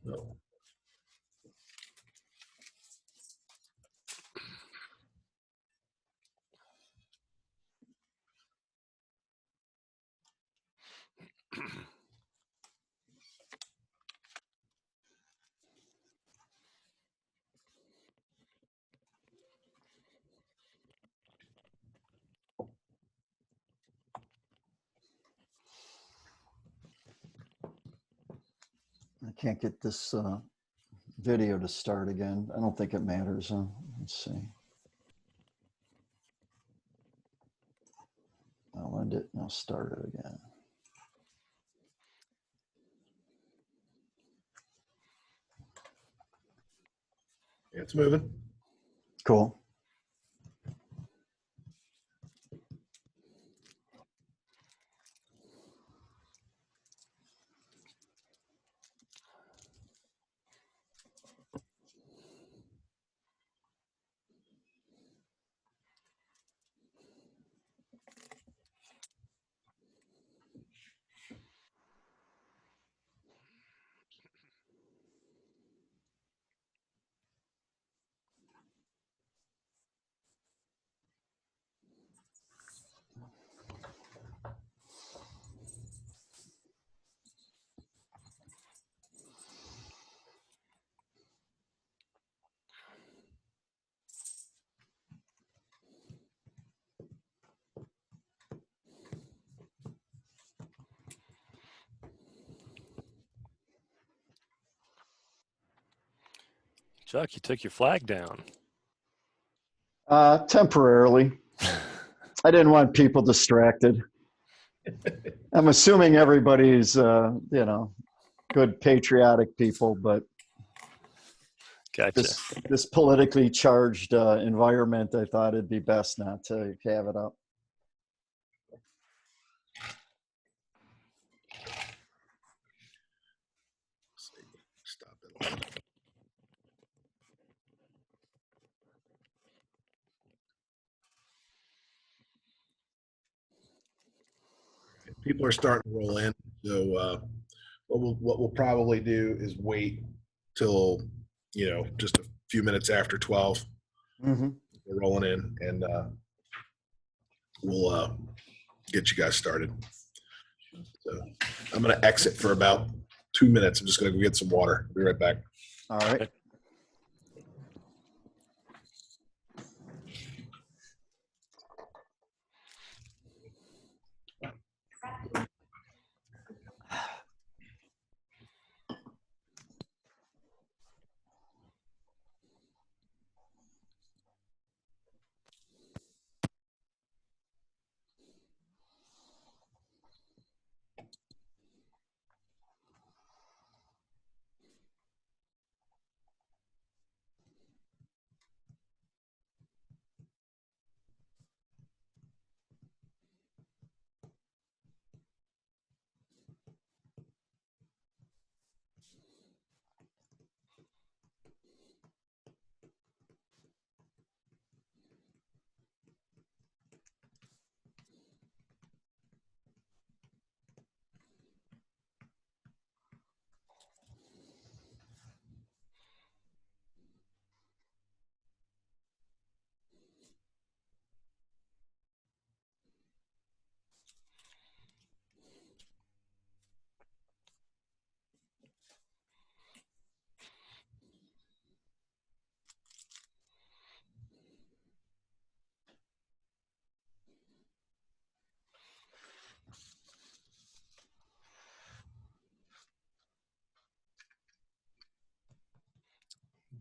No. I can't get this video to start again. I don't think it matters. Huh? Let's see. I'll end it and I'll start it again. Yeah, it's moving. Cool. Chuck, you took your flag down. Temporarily. I didn't want people distracted. I'm assuming everybody's, you know, good patriotic people, but Gotcha. this politically charged environment, I thought it'd be best not to have it up. Stop it. People are starting to roll in, so what we'll probably do is wait till, you know, just a few minutes after 12. Mm-hmm. We're rolling in, and we'll get you guys started. So I'm going to exit for about 2 minutes. I'm just going to go get some water. I'll be right back. All right. Okay.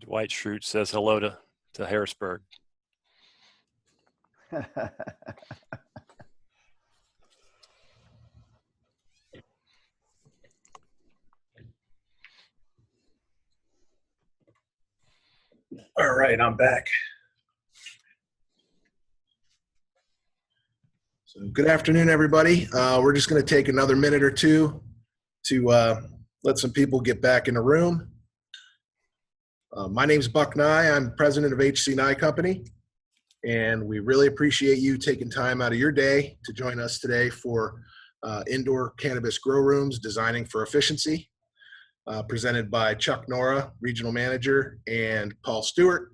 Dwight Schrute says hello to Harrisburg. All right, I'm back. So good afternoon, everybody. We're just going to take another minute or two to let some people get back in the room. My name's Buck Nye. I'm president of HC Nye Company, and we really appreciate you taking time out of your day to join us today for indoor cannabis grow rooms, designing for efficiency. presented by Chuck Nora, Regional Manager, and Paul Stewart,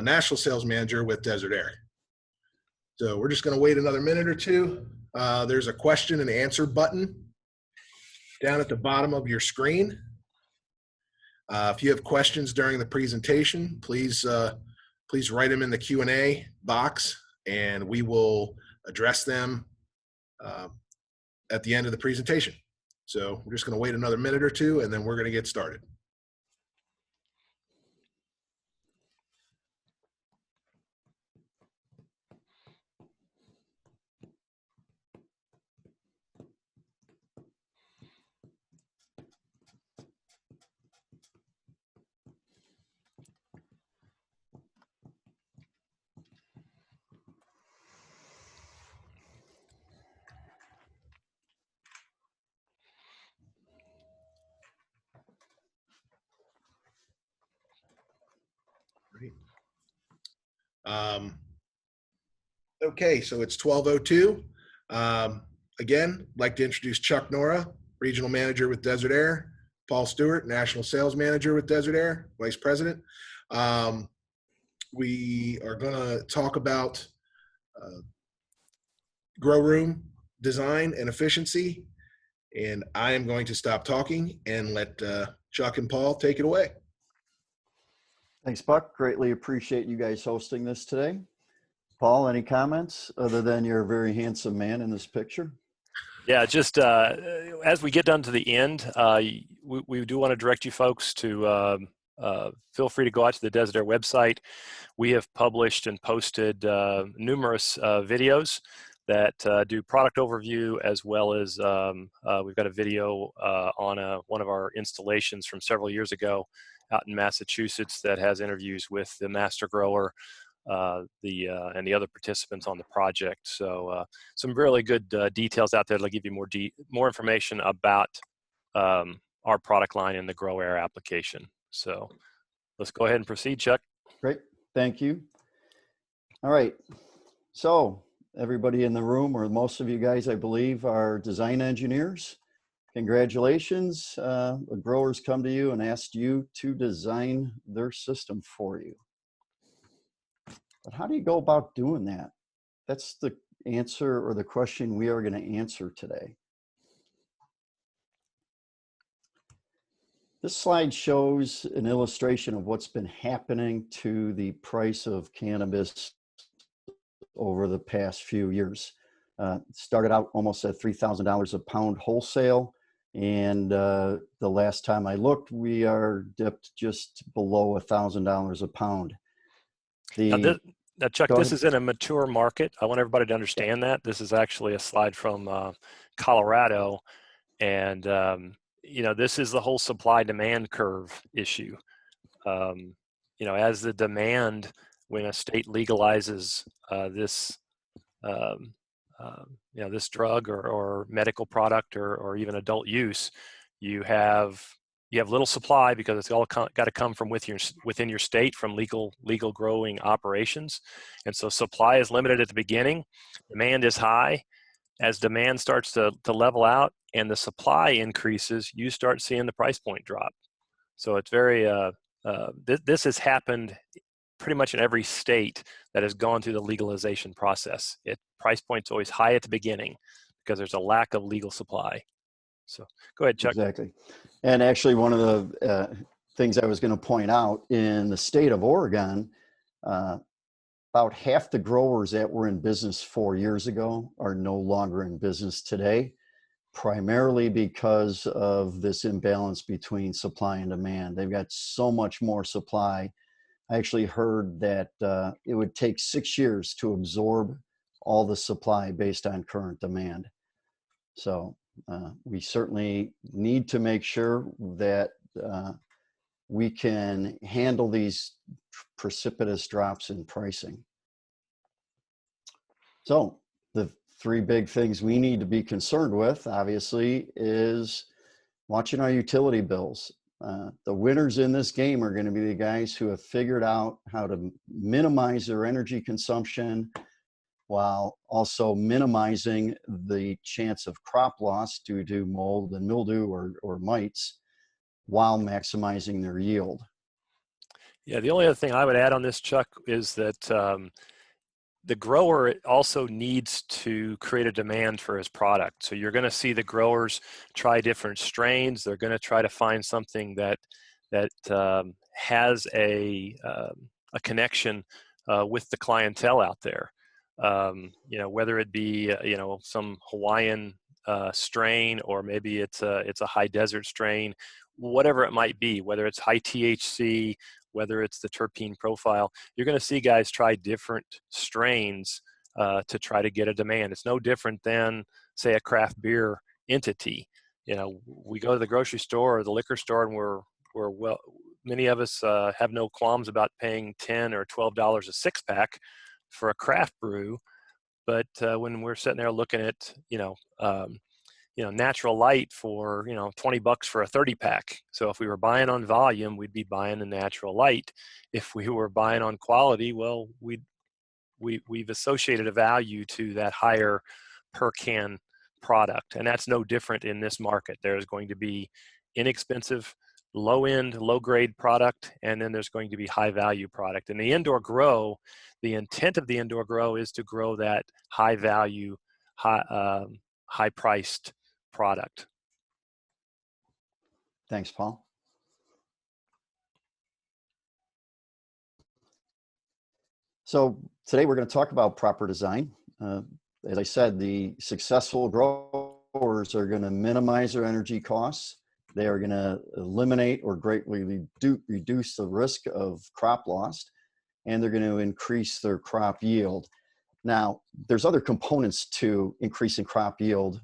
National Sales Manager with Desert Aire. So we're just going to wait another minute or two. There's a question and answer button down at the bottom of your screen. If you have questions during the presentation, please write them in the Q&A box, and we will address them at the end of the presentation. So we're just going to wait another minute or two, and then we're going to get started. Okay, so it's 12:02. Again, I'd like to introduce Chuck Nora, Regional Manager with Desert Aire, Paul Stewart, National Sales Manager with Desert Aire, Vice President. We are going to talk about grow room design and efficiency, and I am going to stop talking and let Chuck and Paul take it away. Thanks, Buck. Greatly appreciate you guys hosting this today. Paul, any comments other than you're a very handsome man in this picture? Yeah, just as we get down to the end, we do want to direct you folks to feel free to go out to the Desert Aire website. We have published and posted numerous videos that do product overview, as well as we've got a video on one of our installations from several years ago out in Massachusetts that has interviews with the master grower and the other participants on the project. So some really good details out there that'll give you more information about our product line in the Grow Aire application. So let's go ahead and proceed, Chuck. Great, thank you. All right, so everybody in the room, or most of you guys, I believe, are design engineers. Congratulations. The growers come to you and asked you to design their system for you. But how do you go about doing that? That's the answer, or the question we are going to answer today. This slide shows an illustration of what's been happening to the price of cannabis over the past few years. Started out almost at $3,000 a pound wholesale. And the last time I looked, we are dipped just below $1,000 a pound. Now, Chuck, this is in a mature market. I want everybody to understand that. This is actually a slide from Colorado. And, you know, this is the whole supply-demand curve issue. You know, as the demand, when a state legalizes this, you know, this drug or medical product or even adult use, you have little supply because it's all got to come from within your state from legal growing operations. And so supply is limited at the beginning, demand is high. As demand starts to level out and the supply increases, you start seeing the price point drop. So it's very, this has happened pretty much in every state that has gone through the legalization process. Price point's always high at the beginning because there's a lack of legal supply. So go ahead, Chuck. Exactly. And actually, one of the things I was going to point out, in the state of Oregon, about half the growers that were in business 4 years ago are no longer in business today, primarily because of this imbalance between supply and demand. They've got so much more supply. I actually heard that it would take 6 years to absorb all the supply based on current demand. So we certainly need to make sure that we can handle these precipitous drops in pricing. So the three big things we need to be concerned with, obviously, is watching our utility bills. The winners in this game are going to be the guys who have figured out how to minimize their energy consumption while also minimizing the chance of crop loss due to mold and mildew or mites. while maximizing their yield. Yeah, the only other thing I would add on this, Chuck, is that the grower also needs to create a demand for his product. So you're going to see the growers try different strains. They're going to try to find something that has a connection with the clientele out there. You know, whether it be you know, some Hawaiian strain, or maybe it's a high desert strain, whatever it might be, whether it's high THC, whether it's the terpene profile, you're going to see guys try different strains to try to get a demand. It's no different than, say, a craft beer entity. You know, we go to the grocery store or the liquor store, and well, many of us have no qualms about paying $10 or $12 a six pack for a craft brew. But when we're sitting there looking at, Natural Light for, $20 for a 30 pack. So if we were buying on volume, we'd be buying the Natural Light. If we were buying on quality, well, we've associated a value to that higher per can product. And that's no different in this market. There's going to be inexpensive, low-end, low-grade product, and then there's going to be high-value product. And the indoor grow, the intent of the indoor grow is to grow that high-value, high-priced product. Thanks, Paul. So today we're going to talk about proper design. As I said, the successful growers are going to minimize their energy costs. They are going to eliminate or greatly reduce the risk of crop loss, and they're going to increase their crop yield. Now, there's other components to increasing crop yield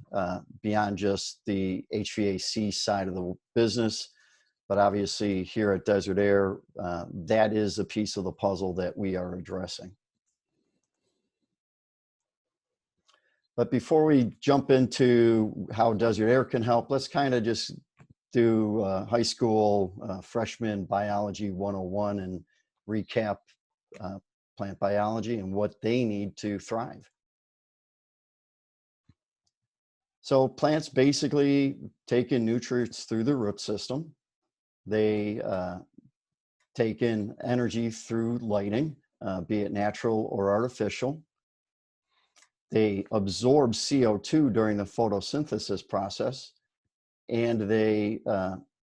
beyond just the HVAC side of the business. But obviously here at Desert Aire, that is a piece of the puzzle that we are addressing. But before we jump into how Desert Aire can help, let's kind of just do high school freshman biology 101 and recap plant biology and what they need to thrive. So plants basically take in nutrients through the root system. They take in energy through lighting, be it natural or artificial. They absorb CO2 during the photosynthesis process, and they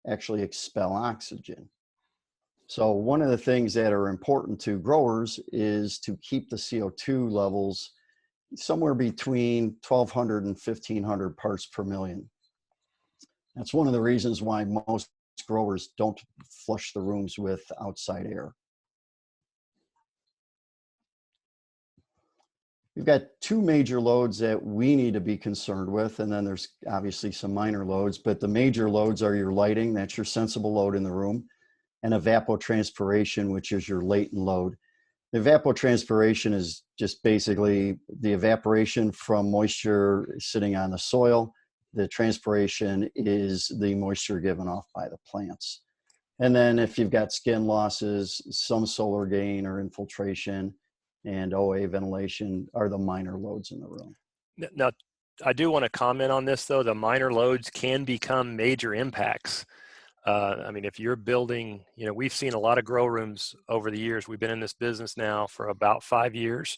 actually expel oxygen. So one of the things that are important to growers is to keep the CO2 levels somewhere between 1,200 and 1,500 parts per million. That's one of the reasons why most growers don't flush the rooms with outside air. We've got two major loads that we need to be concerned with, and then there's obviously some minor loads, but the major loads are your lighting, that's your sensible load in the room, and evapotranspiration, which is your latent load. The evapotranspiration is just basically the evaporation from moisture sitting on the soil. The transpiration is the moisture given off by the plants. And then if you've got skin losses, some solar gain or infiltration, and OA ventilation are the minor loads in the room. Now, I do want to comment on this, though. The minor loads can become major impacts. I mean, if you're building, we've seen a lot of grow rooms over the years. We've been in this business now for about 5 years.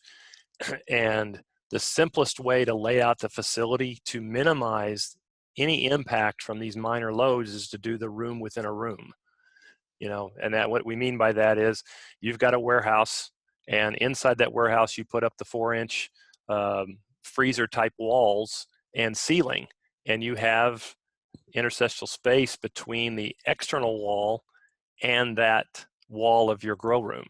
And the simplest way to lay out the facility to minimize any impact from these minor loads is to do the room within a room. And that what we mean by that is you've got a warehouse, and inside that warehouse, you put up the 4-inch freezer type walls and ceiling, and you have interstitial space between the external wall and that wall of your grow room.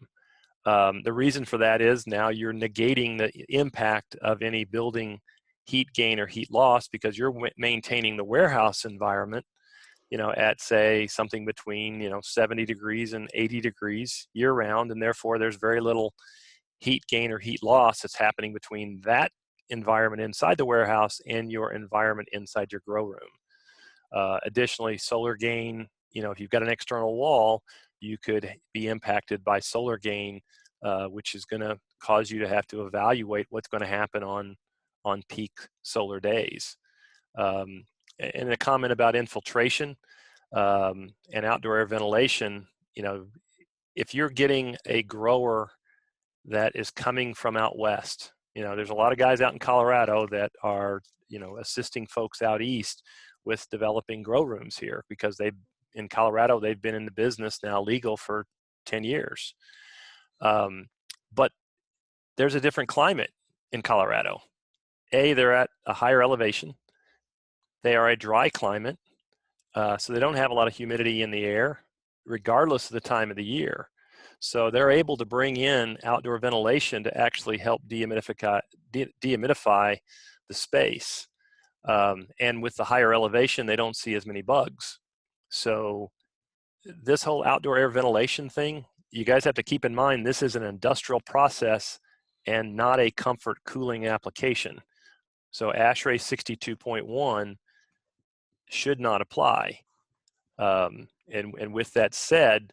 The reason for that is now you're negating the impact of any building heat gain or heat loss, because you're maintaining the warehouse environment, at say something between 70 degrees and 80 degrees year round, and therefore there's very little heat gain or heat loss that's happening between that environment inside the warehouse and your environment inside your grow room. Additionally, solar gain, if you've got an external wall, you could be impacted by solar gain, which is going to cause you to have to evaluate what's going to happen on peak solar days. And a comment about infiltration. and outdoor air ventilation, you know, if you're getting a grower that is coming from out west, you know, there's a lot of guys out in Colorado that are, you know, assisting folks out east with developing grow rooms here because in Colorado, they've been in the business now legal for 10 years. But there's a different climate in Colorado. They're at a higher elevation. They are a dry climate, so they don't have a lot of humidity in the air, regardless of the time of the year. So they're able to bring in outdoor ventilation to actually help dehumidify the space. And with the higher elevation, they don't see as many bugs. So this whole outdoor air ventilation thing, you guys have to keep in mind, this is an industrial process and not a comfort cooling application. So ASHRAE 62.1 should not apply. And with that said,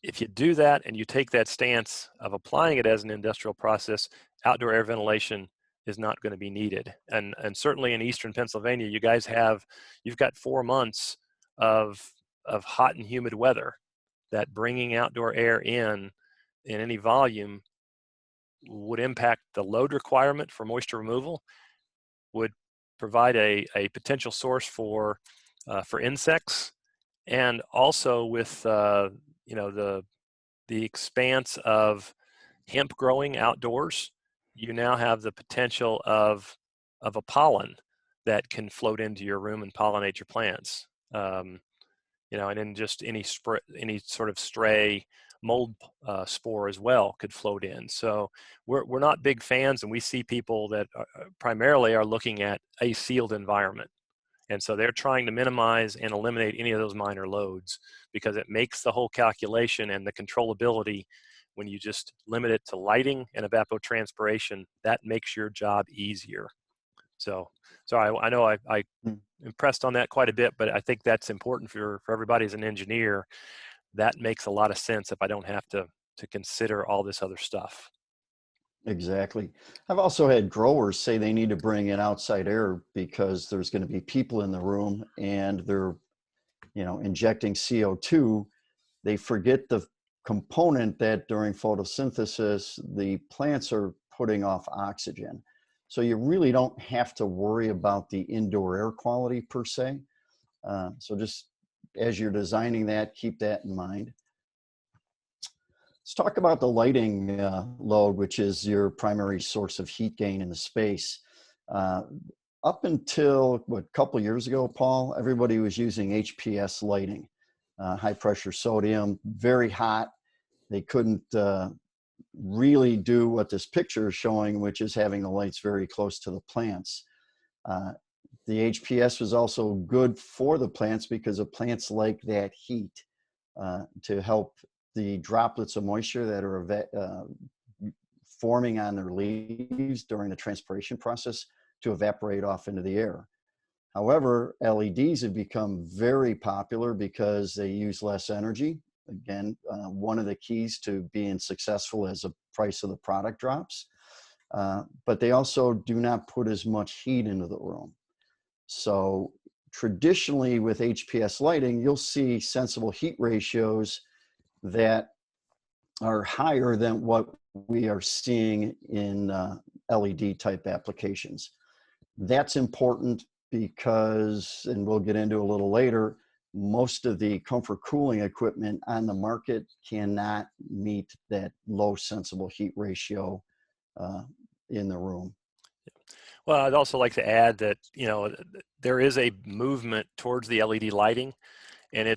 if you do that and you take that stance of applying it as an industrial process, outdoor air ventilation is not going to be needed. And certainly in Eastern Pennsylvania, you've got 4 months of hot and humid weather that bringing outdoor air in any volume would impact the load requirement for moisture removal, would provide a potential source for insects, and also with you know, the expanse of hemp growing outdoors, you now have the potential of a pollen that can float into your room and pollinate your plants. You know, and then just any sort of stray mold spore as well could float in. So we're not big fans, and we see people that primarily are looking at a sealed environment. And so they're trying to minimize and eliminate any of those minor loads because it makes the whole calculation and the controllability, when you just limit it to lighting and evapotranspiration, that makes your job easier. So I know I impressed on that quite a bit, but I think that's important for everybody as an engineer. That makes a lot of sense if I don't have to consider all this other stuff. Exactly. I've also had growers say they need to bring in outside air because there's going to be people in the room and they're, you know, injecting CO2. They forget the component that during photosynthesis, the plants are putting off oxygen. So you really don't have to worry about the indoor air quality per se. So just as you're designing that, keep that in mind. Let's talk about the lighting load, which is your primary source of heat gain in the space. Up until a couple of years ago, Paul, everybody was using HPS lighting, high pressure sodium, very hot. They couldn't really do what this picture is showing, which is having the lights very close to the plants. The HPS was also good for the plants because the plants like that heat to help the droplets of moisture that are forming on their leaves during the transpiration process to evaporate off into the air. However, LEDs have become very popular because they use less energy. Again, one of the keys to being successful as the price of the product drops. But they also do not put as much heat into the room. So traditionally with HPS lighting, you'll see sensible heat ratios that are higher than what we are seeing in LED type applications. That's important because, and we'll get into a little later, most of the comfort cooling equipment on the market cannot meet that low sensible heat ratio in the room. Well, I'd also like to add that, you know, there is a movement towards the LED lighting, and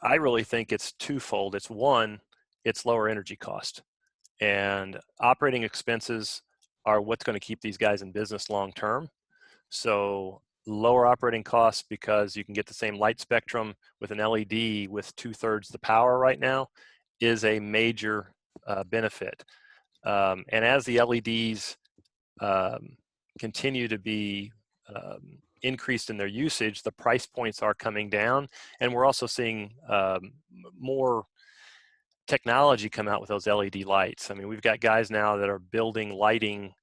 I really think it's twofold. It's one, it's lower energy cost, and operating expenses are what's going to keep these guys in business long term. So lower operating costs because you can get the same light spectrum with an LED with 2/3 the power right now is a major benefit. And as the LEDs continue to be increased in their usage, the price points are coming down, and we're also seeing more technology come out with those LED lights. I mean, we've got guys now that are building lighting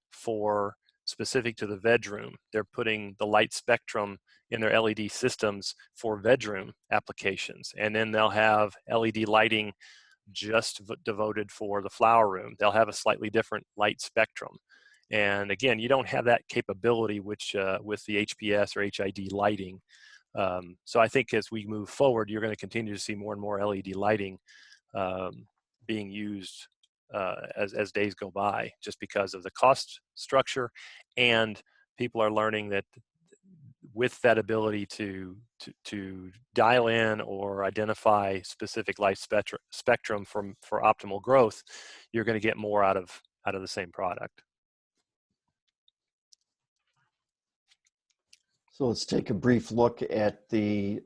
specific to the bedroom. They're putting the light spectrum in their LED systems for bedroom applications. And then they'll have LED lighting just devoted for the flower room. They'll have a slightly different light spectrum. And again, you don't have that capability which with the HPS or HID lighting. So I think as we move forward, you're going to continue to see more and more LED lighting being used as days go by, just because of the cost structure, and people are learning that with that ability to dial in or identify specific light spectrum for optimal growth, you're going to get more out of the same product. So let's take a brief look at the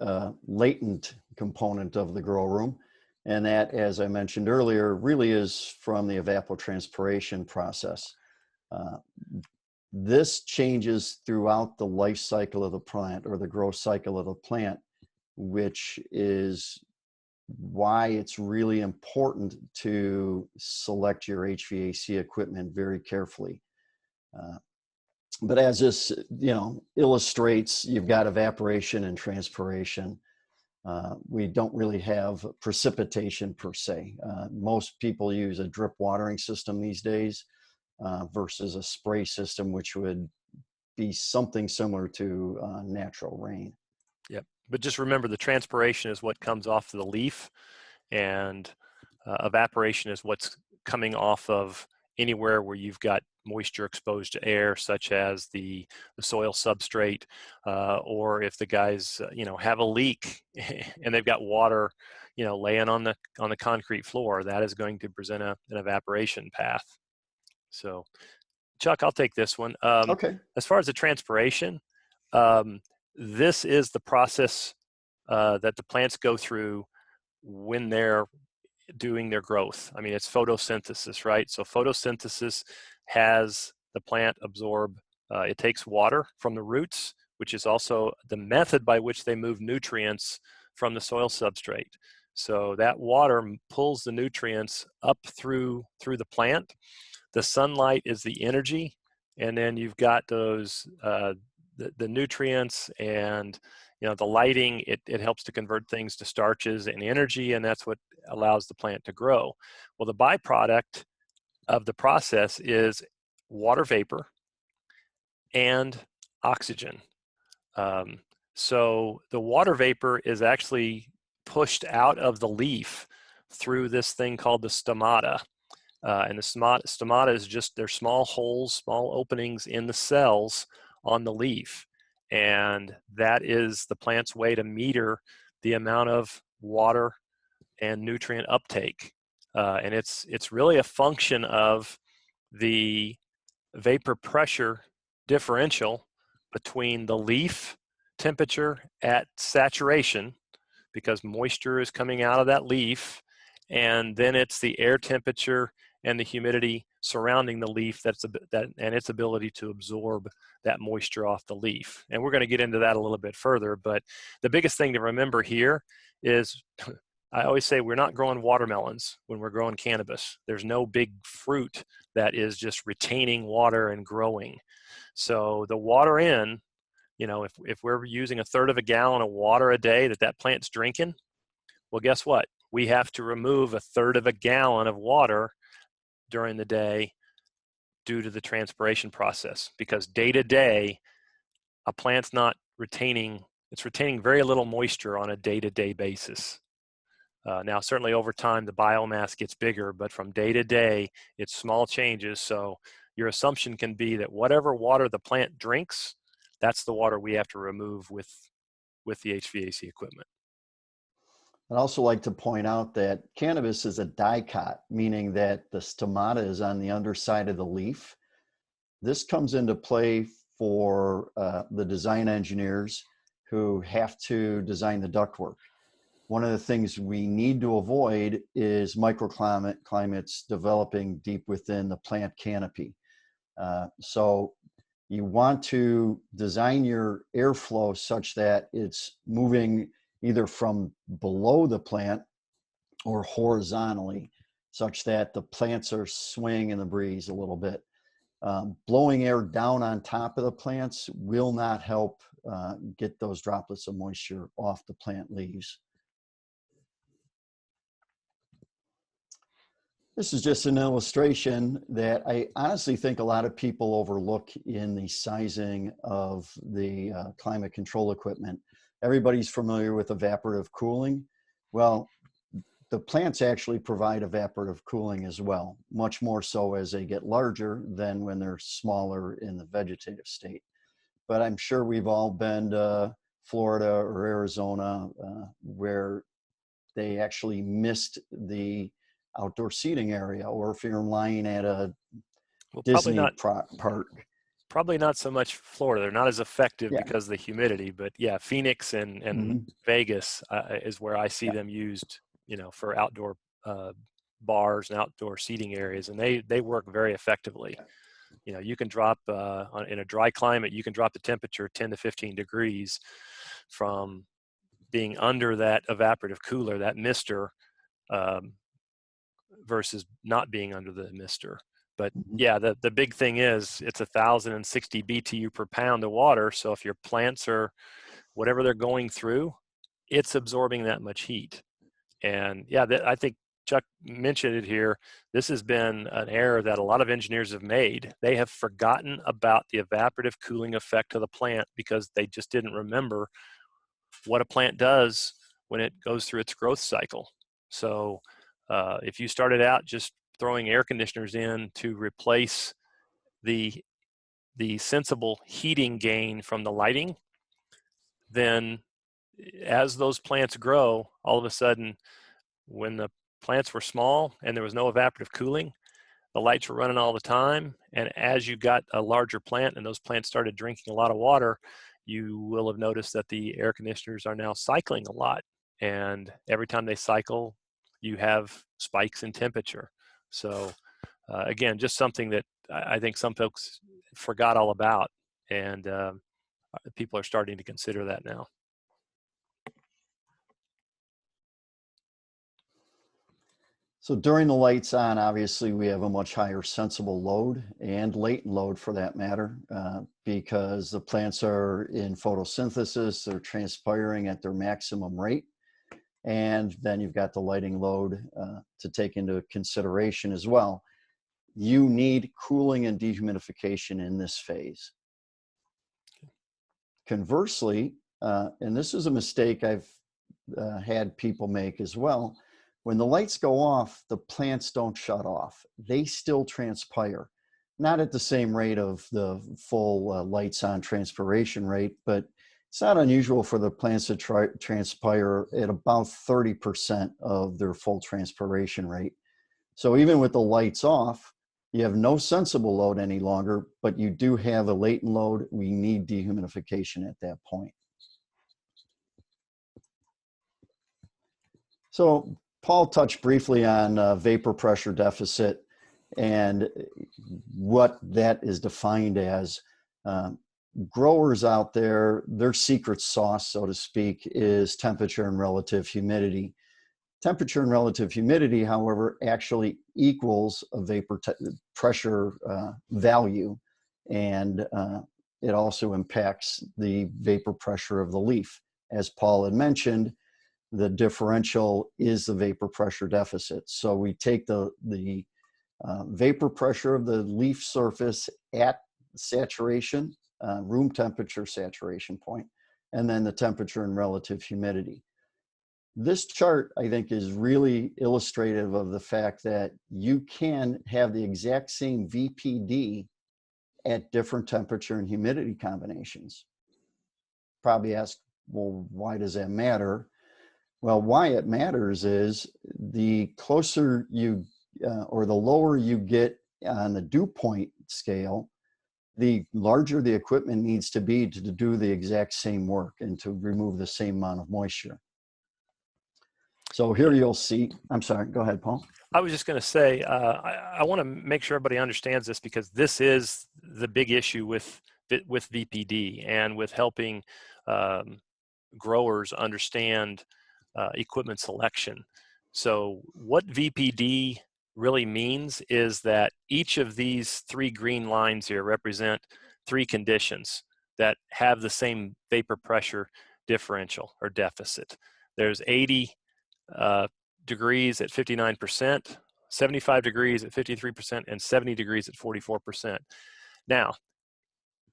latent component of the grow room. And that, as I mentioned earlier, really is from the evapotranspiration process. This changes throughout the life cycle of the plant, or the growth cycle of the plant, which is why it's really important to select your HVAC equipment very carefully. But as this, illustrates, you've got evaporation and transpiration. We don't really have precipitation per se. Most people use a drip watering system these days versus a spray system, which would be something similar to natural rain. Yep. But just remember, the transpiration is what comes off the leaf, and evaporation is what's coming off of anywhere where you've got moisture exposed to air, such as the soil substrate, or if the guys have a leak and they've got water laying on the concrete floor, that is going to present an evaporation path. So Chuck, I'll take this one. Okay. As far as the transpiration, this is the process that the plants go through when they're doing their growth. I mean, it's photosynthesis, right? So photosynthesis has the plant absorb, it takes water from the roots, which is also the method by which they move nutrients from the soil substrate. So that water pulls the nutrients up through the plant. The sunlight is the energy, and then you've got those the nutrients and the lighting. It helps to convert things to starches and energy, and that's what allows the plant to grow. Well, the byproduct of the process is water vapor and oxygen. So the water vapor is actually pushed out of the leaf through this thing called the stomata. And the stomata is just, they're small holes, small openings in the cells on the leaf. And that is the plant's way to meter the amount of water and nutrient uptake. And it's really a function of the vapor pressure differential between the leaf temperature at saturation, because moisture is coming out of that leaf, and then it's the air temperature and the humidity surrounding the leaf and its ability to absorb that moisture off the leaf. And we're going to get into that a little bit further, but the biggest thing to remember here is, I always say, we're not growing watermelons when we're growing cannabis. There's no big fruit that is just retaining water and growing. So the water in, if we're using 1/3 of a gallon of water a day that plant's drinking, well, guess what? We have to remove 1/3 of a gallon of water during the day due to the transpiration process, because day to day, a plant's not retaining, it's retaining very little moisture on a day-to-day basis. Now, certainly over time, the biomass gets bigger, but from day to day, it's small changes. So your assumption can be that whatever water the plant drinks, that's the water we have to remove with the HVAC equipment. I'd also like to point out that cannabis is a dicot, meaning that the stomata is on the underside of the leaf. This comes into play for the design engineers who have to design the ductwork. One of the things we need to avoid is microclimates developing deep within the plant canopy. So you want to design your airflow such that it's moving either from below the plant or horizontally, such that the plants are swaying in the breeze a little bit. Blowing air down on top of the plants will not help get those droplets of moisture off the plant leaves. This is just an illustration that I honestly think a lot of people overlook in the sizing of the climate control equipment. Everybody's familiar with evaporative cooling. Well, the plants actually provide evaporative cooling as well, much more so as they get larger than when they're smaller in the vegetative state. But I'm sure we've all been to Florida or Arizona where they actually missed the outdoor seating area, or if you're lying at a Disney park. Probably not so much Florida. They're not as effective Yeah. because of the humidity, but yeah, Phoenix and Vegas is where I see them used, you know, for outdoor bars and outdoor seating areas, and they work very effectively. You know, you can drop in a dry climate, you can drop the temperature 10 to 15 degrees from being under that evaporative cooler, that mister, versus not being under the mister. But yeah, the big thing is it's 1,060 BTU per pound of water. So if your plants are, whatever they're going through, it's absorbing that much heat. And yeah, I think Chuck mentioned it here. This has been an error that a lot of engineers have made. They have forgotten about the evaporative cooling effect of the plant because they just didn't remember what a plant does when it goes through its growth cycle. So if you started out just throwing air conditioners in to replace the sensible heating gain from the lighting, then as those plants grow, all of a sudden, when the plants were small and there was no evaporative cooling, the lights were running all the time. And as you got a larger plant and those plants started drinking a lot of water, you will have noticed that the air conditioners are now cycling a lot. And every time they cycle, you have spikes in temperature. So again, just something that I think some folks forgot all about, and people are starting to consider that now. So during the lights on, obviously we have a much higher sensible load and latent load for that matter, because the plants are in photosynthesis, they're transpiring at their maximum rate. And then you've got the lighting load to take into consideration as well. You need cooling and dehumidification in this phase. Conversely, and this is a mistake I've had people make as well, when the lights go off, the plants don't shut off. They still transpire. Not at the same rate of the full lights on transpiration rate, but it's not unusual for the plants to transpire at about 30% of their full transpiration rate. So even with the lights off, you have no sensible load any longer, but you do have a latent load. We need dehumidification at that point. So Paul touched briefly on vapor pressure deficit and what that is defined as. Growers out there, their secret sauce, so to speak, is temperature and relative humidity. Temperature and relative humidity, however, actually equals a vapor pressure value, and it also impacts the vapor pressure of the leaf. As Paul had mentioned, the differential is the vapor pressure deficit. So we take the vapor pressure of the leaf surface at saturation, room temperature saturation point, and then the temperature and relative humidity. This chart, I think, is really illustrative of the fact that you can have the exact same VPD at different temperature and humidity combinations. Probably ask, well, why does that matter? Well, why it matters is the closer you, or the lower you get on the dew point scale, the larger the equipment needs to be to do the exact same work and to remove the same amount of moisture. So here you'll see, I'm sorry, go ahead, Paul. I was just going to say, I want to make sure everybody understands this, because this is the big issue with VPD and with helping growers understand equipment selection. So what VPD really means is that each of these 3 green lines here represent 3 conditions that have the same vapor pressure differential or deficit. There's 80 degrees at 59%, 75 degrees at 53%, and 70 degrees at 44%. Now,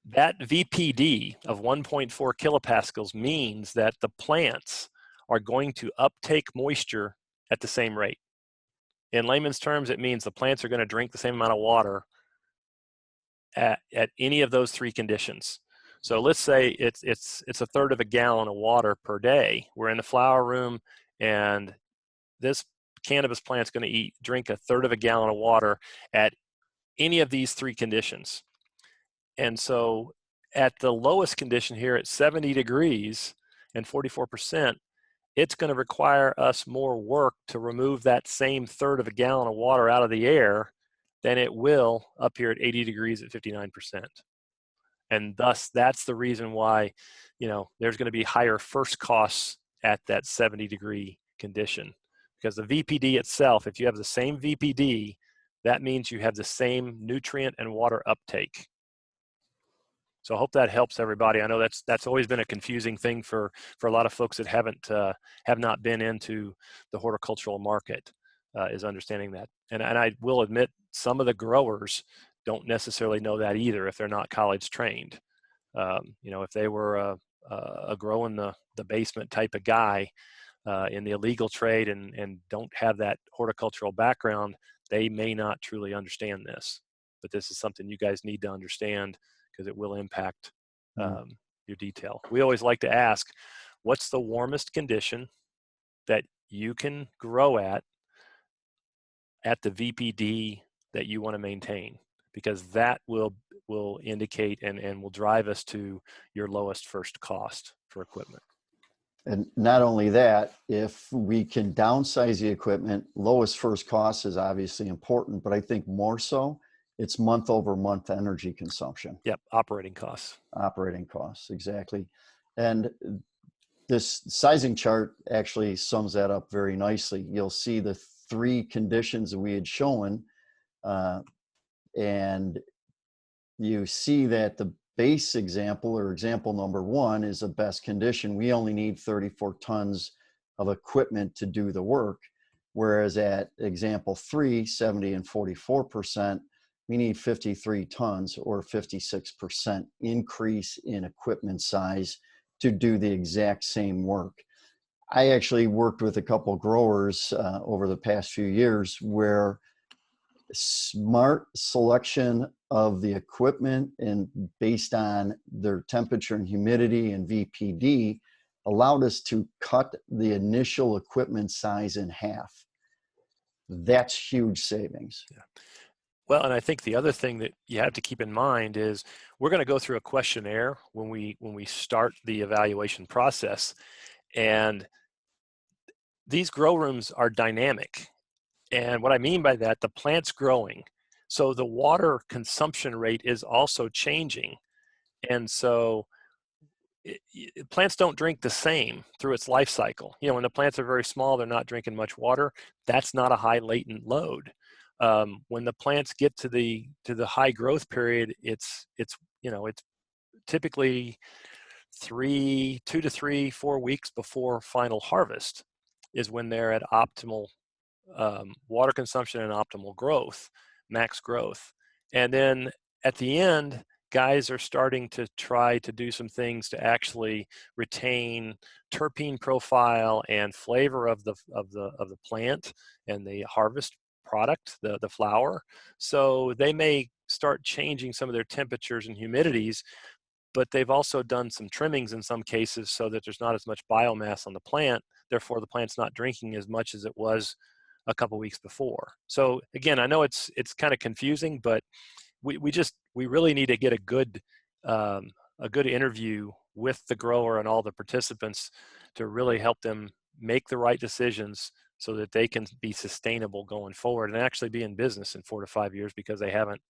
that VPD of 1.4 kilopascals means that the plants are going to uptake moisture at the same rate. In layman's terms, it means the plants are going to drink the same amount of water at any of those 3 conditions. So let's say it's a third of a gallon of water per day. We're in the flower room, and this cannabis plant's going to drink a third of a gallon of water at any of these 3 conditions. And so at the lowest condition here at 70 degrees and 44%, it's going to require us more work to remove that same third of a gallon of water out of the air than it will up here at 80 degrees at 59%. And thus, that's the reason why, there's going to be higher first costs at that 70 degree condition. Because the VPD itself, if you have the same VPD, that means you have the same nutrient and water uptake. So I hope that helps everybody. I know that's always been a confusing thing for a lot of folks that have not been into the horticultural market, is understanding that. And I will admit, some of the growers don't necessarily know that either if they're not college trained. If they were a grow in the basement type of guy in the illegal trade and don't have that horticultural background, they may not truly understand this. But this is something you guys need to understand, because it will impact your detail. We always like to ask, what's the warmest condition that you can grow at the VPD that you want to maintain? Because that will indicate and will drive us to your lowest first cost for equipment. And not only that, if we can downsize the equipment, lowest first cost is obviously important, but I think more so, it's month over month energy consumption. Yep, operating costs. Operating costs, exactly. And this sizing chart actually sums that up very nicely. You'll see the 3 conditions that we had shown, and you see that the base example, or example number 1, is the best condition. We only need 34 tons of equipment to do the work, whereas at example 3, 70 and 44%, we need 53 tons or 56% increase in equipment size to do the exact same work. I actually worked with a couple growers over the past few years where smart selection of the equipment and based on their temperature and humidity and VPD allowed us to cut the initial equipment size in half. That's huge savings. Yeah. Well, and I think the other thing that you have to keep in mind is we're going to go through a questionnaire when we start the evaluation process, and these grow rooms are dynamic. And what I mean by that, the plant's growing, so the water consumption rate is also changing. And so plants don't drink the same through its life cycle. When the plants are very small, they're not drinking much water. That's not a high latent load. When the plants get to the high growth period, it's typically 2 to 3, 4 weeks before final harvest is when they're at optimal water consumption and optimal growth, max growth. And then at the end, guys are starting to try to do some things to actually retain terpene profile and flavor of the plant and the harvest product, the flower. So they may start changing some of their temperatures and humidities, but they've also done some trimmings in some cases so that there's not as much biomass on the plant. Therefore, the plant's not drinking as much as it was a couple weeks before. So again, I know it's kind of confusing, but we really need to get a good interview with the grower and all the participants to really help them make the right decisions so that they can be sustainable going forward and actually be in business in 4 to 5 years, because they haven't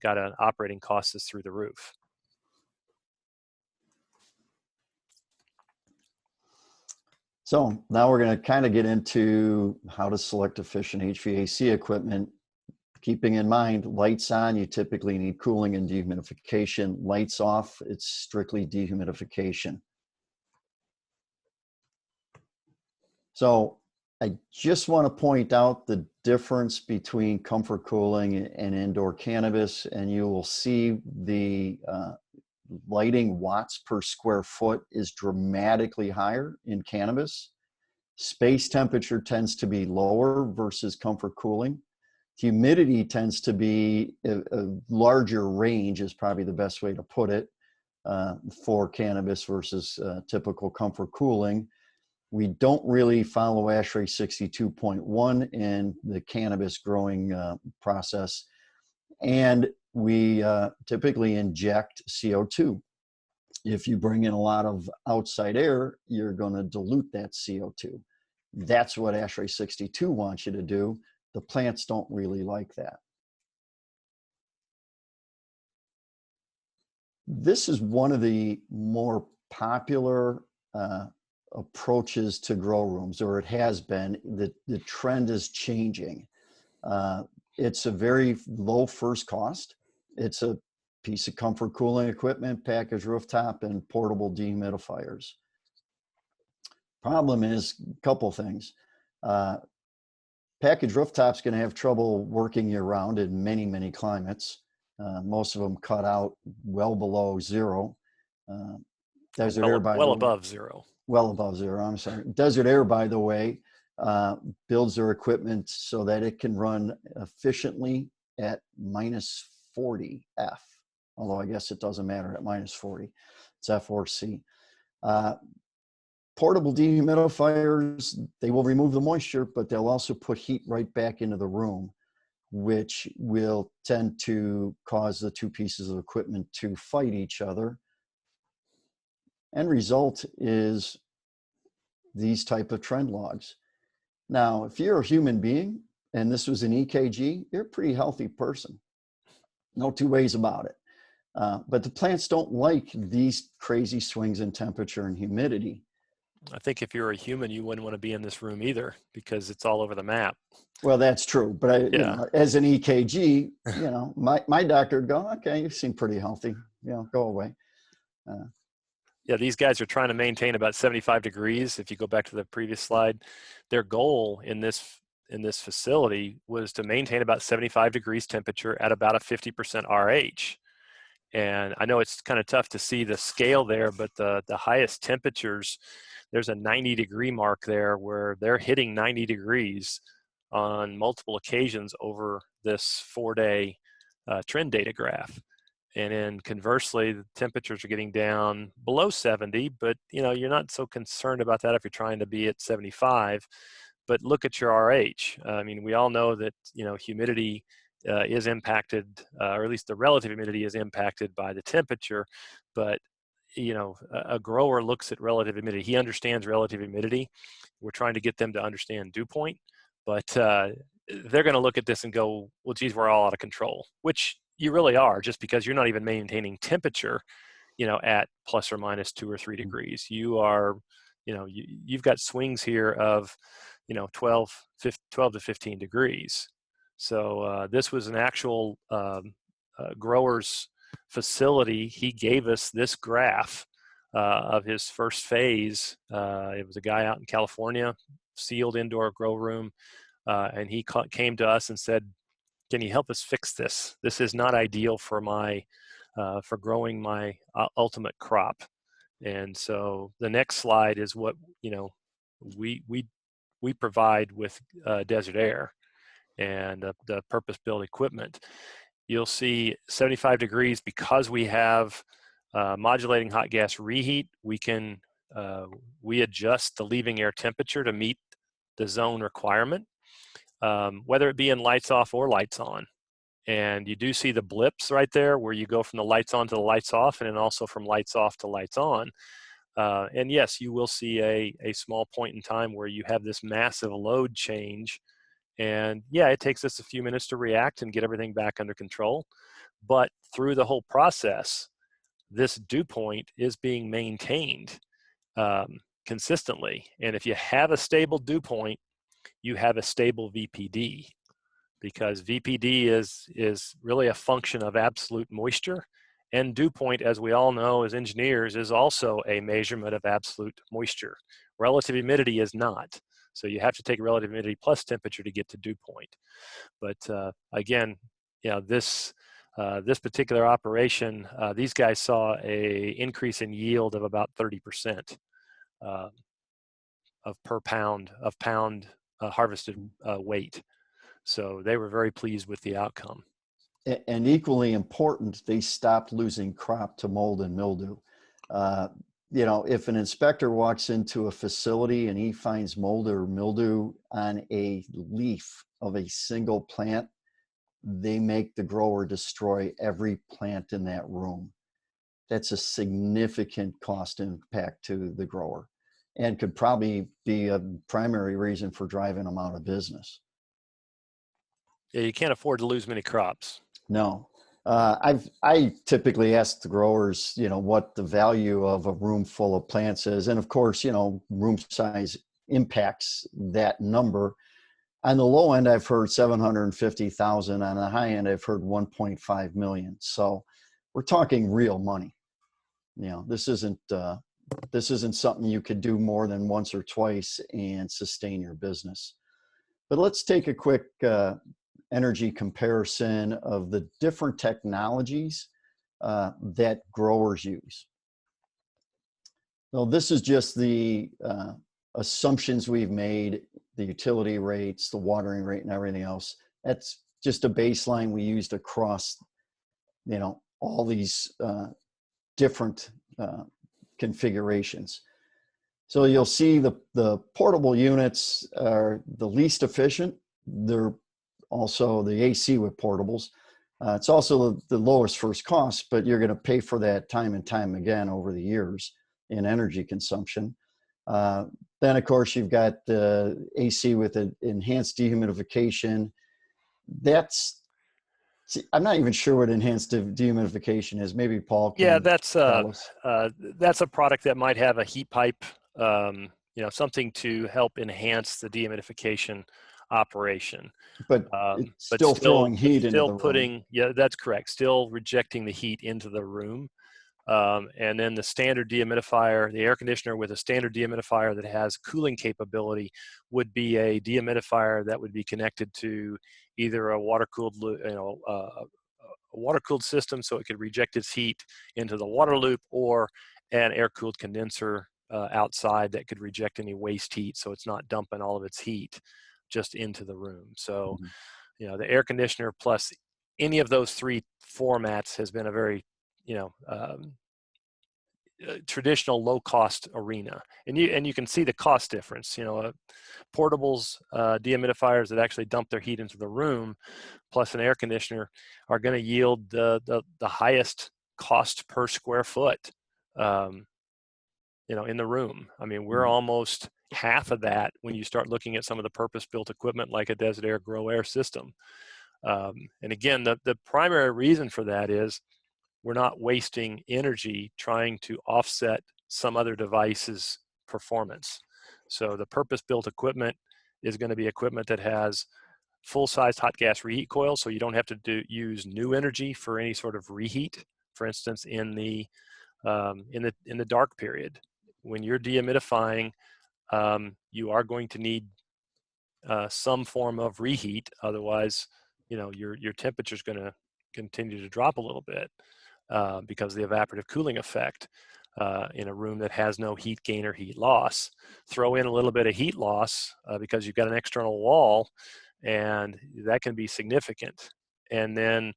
got an operating cost that's through the roof. So now we're going to kind of get into how to select efficient HVAC equipment. Keeping in mind, lights on, you typically need cooling and dehumidification. Lights off, it's strictly dehumidification. So I just want to point out the difference between comfort cooling and indoor cannabis, and you will see the lighting watts per square foot is dramatically higher in cannabis. Space temperature tends to be lower versus comfort cooling. Humidity tends to be a larger range, is probably the best way to put it, for cannabis versus typical comfort cooling. We don't really follow ASHRAE 62.1 in the cannabis growing process, and we typically inject CO2. If you bring in a lot of outside air, you're going to dilute that CO2. That's what ASHRAE 62 wants you to do. The plants don't really like that. This is one of the more popular approaches to grow rooms, or it has been. The trend is changing. It's a very low first cost. It's a piece of comfort cooling equipment, packaged rooftop, and portable dehumidifiers. Problem is a couple things. Packaged rooftop's going to have trouble working year round in many, many climates. Most of them cut out well below zero. Desert Air, by well above zero. Well above zero, I'm sorry. Desert Air, by the way, builds their equipment so that it can run efficiently at minus 40 F, although I guess it doesn't matter at minus 40. It's F or C. Portable dehumidifiers, they will remove the moisture, but they'll also put heat right back into the room, which will tend to cause the two pieces of equipment to fight each other. End result is these type of trend logs. Now, if you're a human being and this was an EKG, you're a pretty healthy person. No two ways about it. But the plants don't like these crazy swings in temperature and humidity. I think if you're a human, you wouldn't want to be in this room either because it's all over the map. Well, that's true. But you know, as an EKG, you know, my doctor would go, okay, you seem pretty healthy. You know, go away. Yeah, these guys are trying to maintain about 75 degrees. If you go back to the previous slide, their goal in this facility was to maintain about 75 degrees temperature at about a 50% RH. And I know it's kind of tough to see the scale there, but the highest temperatures, there's a 90-degree mark there where they're hitting 90 degrees on multiple occasions over this 4-day trend data graph. And then conversely, the temperatures are getting down below 70, but you know, you're not so concerned about that if you're trying to be at 75. But look at your RH. I mean, we all know that, you know, humidity is impacted, or at least the relative humidity is impacted by the temperature. But, you know, a grower looks at relative humidity. He understands relative humidity. We're trying to get them to understand dew point, but they're going to look at this and go, well, geez, we're all out of control, which you really are, just because you're not even maintaining temperature, you know, at plus or minus 2 or 3 degrees. You are, you know, you've got swings here of, you know, 12 to 15 degrees. So this was an actual grower's facility. He gave us this graph of his first phase. It was a guy out in California, sealed indoor grow room, and he came to us and said, can you help us fix this? This is not ideal for my for growing my ultimate crop. And so the next slide is what, you know, we provide with Desert Air and the purpose-built equipment. You'll see 75 degrees because we have modulating hot gas reheat. We can we adjust the leaving air temperature to meet the zone requirement, whether it be in lights off or lights on. And you do see the blips right there where you go from the lights on to the lights off, and then also from lights off to lights on. And yes, you will see a small point in time where you have this massive load change. And yeah, it takes us a few minutes to react and get everything back under control. But through the whole process, this dew point is being maintained consistently. And if you have a stable dew point, you have a stable VPD, because VPD is really a function of absolute moisture. And dew point, as we all know as engineers, is also a measurement of absolute moisture. Relative humidity is not. So you have to take relative humidity plus temperature to get to dew point. But again, this particular operation, these guys saw a increase in yield of about 30% of pound harvested weight. So they were very pleased with the outcome. And equally important, they stopped losing crop to mold and mildew. If an inspector walks into a facility and he finds mold or mildew on a leaf of a single plant, they make the grower destroy every plant in that room. That's a significant cost impact to the grower and could probably be a primary reason for driving them out of business. Yeah, you can't afford to lose many crops. No. I typically ask the growers, what the value of a room full of plants is. And of course, room size impacts that number. On the low end, I've heard 750,000. On the high end, I've heard 1.5 million. So we're talking real money. This isn't something you could do more than once or twice and sustain your business. But let's take a quick energy comparison of the different technologies that growers use. So this is just the assumptions we've made, the utility rates, the watering rate, and everything else. That's just a baseline we used across, all these different configurations. So you'll see the portable units are the least efficient. They're also the AC with portables. It's also the lowest first cost, but you're going to pay for that time and time again over the years in energy consumption. Then, of course, you've got the AC with enhanced dehumidification. I'm not even sure what enhanced dehumidification is. Maybe Paul can tell us. That's a product that might have a heat pipe, something to help enhance the dehumidification operation. But still throwing heat into the room. Yeah, that's correct. Still rejecting the heat into the room. And then the standard dehumidifier, the air conditioner with a standard dehumidifier that has cooling capability, would be a dehumidifier that would be connected to either a water-cooled, a water-cooled system, so it could reject its heat into the water loop, or an air-cooled condenser outside that could reject any waste heat, so it's not dumping all of its heat just into the room. So, the air conditioner plus any of those three formats has been a very, traditional low-cost arena, and you can see the cost difference. Portables, dehumidifiers that actually dump their heat into the room, plus an air conditioner, are going to yield the highest cost per square foot, in the room. I mean, we're almost half of that when you start looking at some of the purpose-built equipment like a Desert Air Grow Air system. And again, the primary reason for that is we're not wasting energy trying to offset some other device's performance. So the purpose-built equipment is going to be equipment that has full-size hot gas reheat coils, so you don't have to use new energy for any sort of reheat. For instance, in the dark period, when you're dehumidifying, you are going to need some form of reheat. Otherwise, your temperature is going to continue to drop a little bit because of the evaporative cooling effect in a room that has no heat gain or heat loss. Throw in a little bit of heat loss because you've got an external wall, and that can be significant. And then,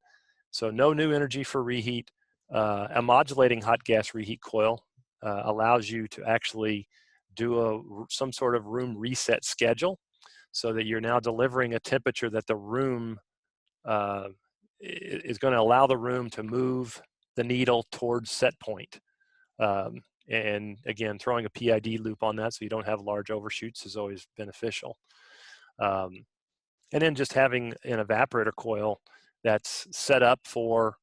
so no new energy for reheat. A modulating hot gas reheat coil allows you to actually do some sort of room reset schedule, so that you're now delivering a temperature that the room is going to allow the room to move the needle towards set point. And again, throwing a PID loop on that so you don't have large overshoots is always beneficial. And then just having an evaporator coil that's set up for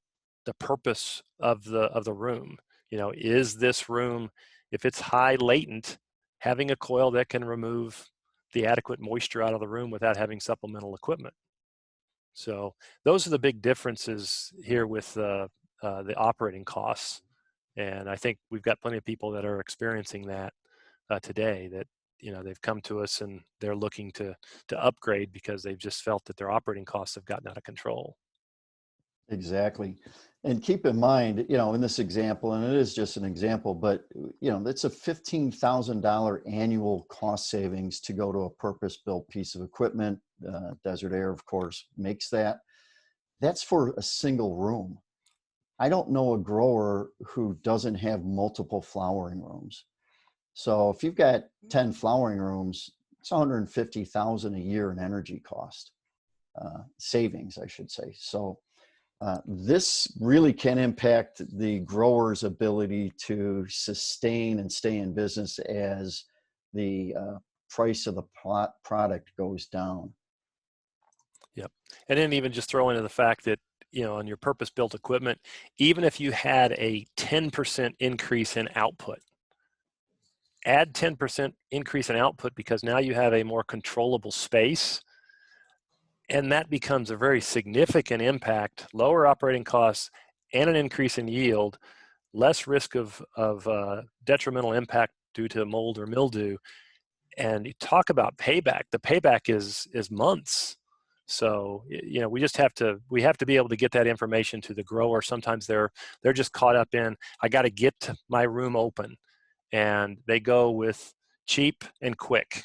the purpose of the room. Is this room, if it's high latent, having a coil that can remove the adequate moisture out of the room without having supplemental equipment. So those are the big differences here with the operating costs. And I think we've got plenty of people that are experiencing that today, that, you know, they've come to us and they're looking to upgrade because they've just felt that their operating costs have gotten out of control. Exactly. And keep in mind, you know, in this example, and it is just an example, but, you know, it's a $15,000 annual cost savings to go to a purpose-built piece of equipment. Desert Aire, of course, makes that. That's for a single room. I don't know a grower who doesn't have multiple flowering rooms. So if you've got 10 flowering rooms, it's 150,000 a year in energy cost, savings, I should say. So this really can impact the grower's ability to sustain and stay in business as the price of the product goes down. Yep. And then even just throw into the fact that, you know, on your purpose-built equipment, even if you had a 10% increase in output, add 10% increase in output, because now you have a more controllable space, and that becomes a very significant impact, lower operating costs and an increase in yield, less risk of detrimental impact due to mold or mildew. And you talk about payback, the payback is months. So, you know, we have to be able to get that information to the grower. Sometimes they're just caught up in, I got to get my room open, and they go with cheap and quick.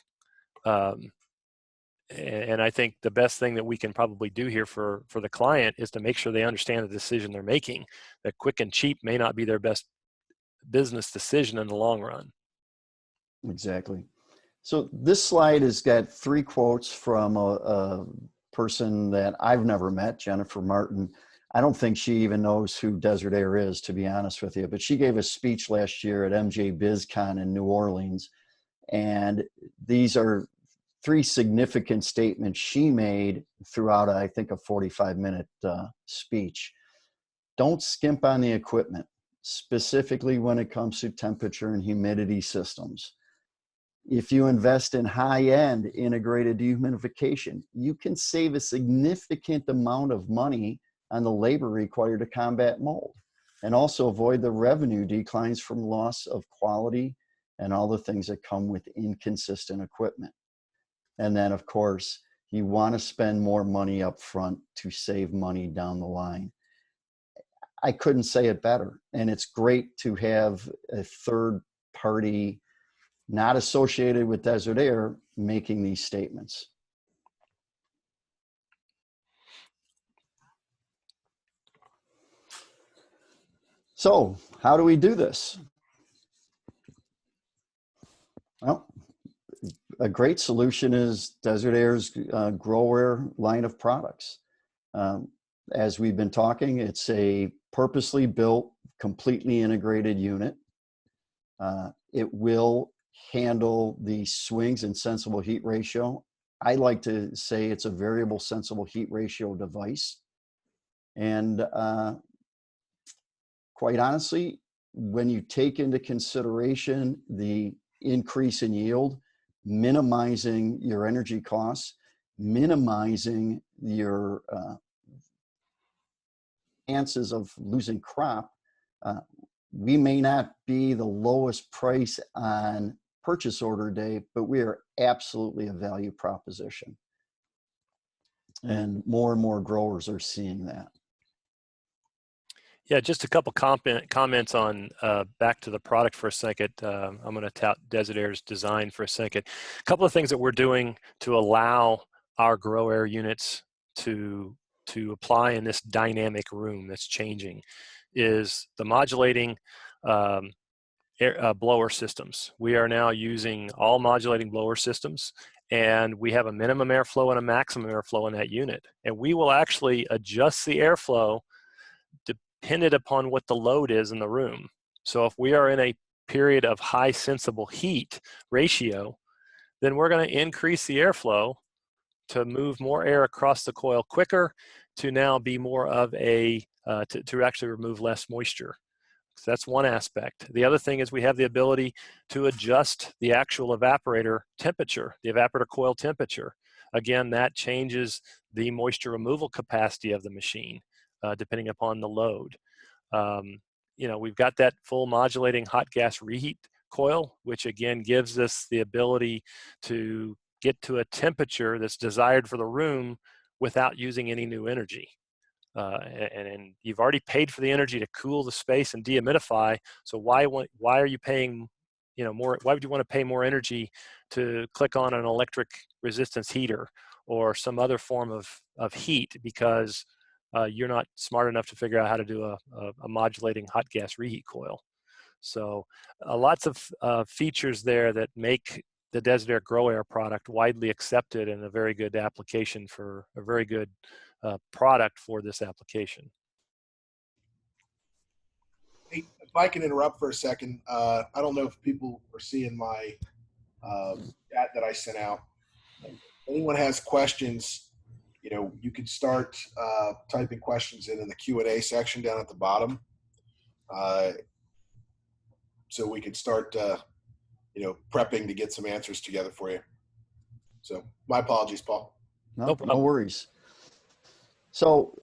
And I think the best thing that we can probably do here for the client is to make sure they understand the decision they're making, that quick and cheap may not be their best business decision in the long run. Exactly. So this slide has got 3 quotes from a person that I've never met, Jennifer Martin. I don't think she even knows who Desert Aire is, to be honest with you, but she gave a speech last year at MJ BizCon in New Orleans. And these are 3 significant statements she made throughout, I think, a 45-minute speech. Don't skimp on the equipment, specifically when it comes to temperature and humidity systems. If you invest in high-end integrated dehumidification, you can save a significant amount of money on the labor required to combat mold, and also avoid the revenue declines from loss of quality and all the things that come with inconsistent equipment. And then, of course, you want to spend more money up front to save money down the line. I couldn't say it better. And it's great to have a third party not associated with Desert Aire making these statements. So how do we do this? Well, a great solution is Desert Aire's Grow Aire line of products. As we've been talking, it's a purposely built, completely integrated unit. It will handle the swings in sensible heat ratio. I like to say it's a variable sensible heat ratio device. And quite honestly, when you take into consideration the increase in yield, minimizing your energy costs, minimizing your chances of losing crop, we may not be the lowest price on purchase order day, but we are absolutely a value proposition. And more growers are seeing that. Yeah, just a couple comments on back to the product for a second. I'm going to tout Desert Aire's design for a second. A couple of things that we're doing to allow our Grow Aire units to apply in this dynamic room that's changing is the modulating blower systems. We are now using all modulating blower systems, and we have a minimum airflow and a maximum airflow in that unit. And we will actually adjust the airflow dependent upon what the load is in the room. So if we are in a period of high sensible heat ratio, then we're going to increase the airflow to move more air across the coil quicker, to now be more of a, to actually remove less moisture. So that's one aspect. The other thing is we have the ability to adjust the actual evaporator temperature, the evaporator coil temperature. Again, that changes the moisture removal capacity of the machine, depending upon the load. We've got that full modulating hot gas reheat coil, which again gives us the ability to get to a temperature that's desired for the room without using any new energy. And you've already paid for the energy to cool the space and dehumidify. So why are you paying, more? Why would you want to pay more energy to click on an electric resistance heater or some other form of heat because you're not smart enough to figure out how to do a modulating hot gas reheat coil? So lots of features there that make the Desert Air Grow Air product widely accepted and a very good application for a very good product for this application. Hey, if I can interrupt for a second, I don't know if people are seeing my chat that I sent out. If anyone has questions, you can start typing questions in the Q&A section down at the bottom. So we could start, prepping to get some answers together for you. So my apologies, Paul. No worries. So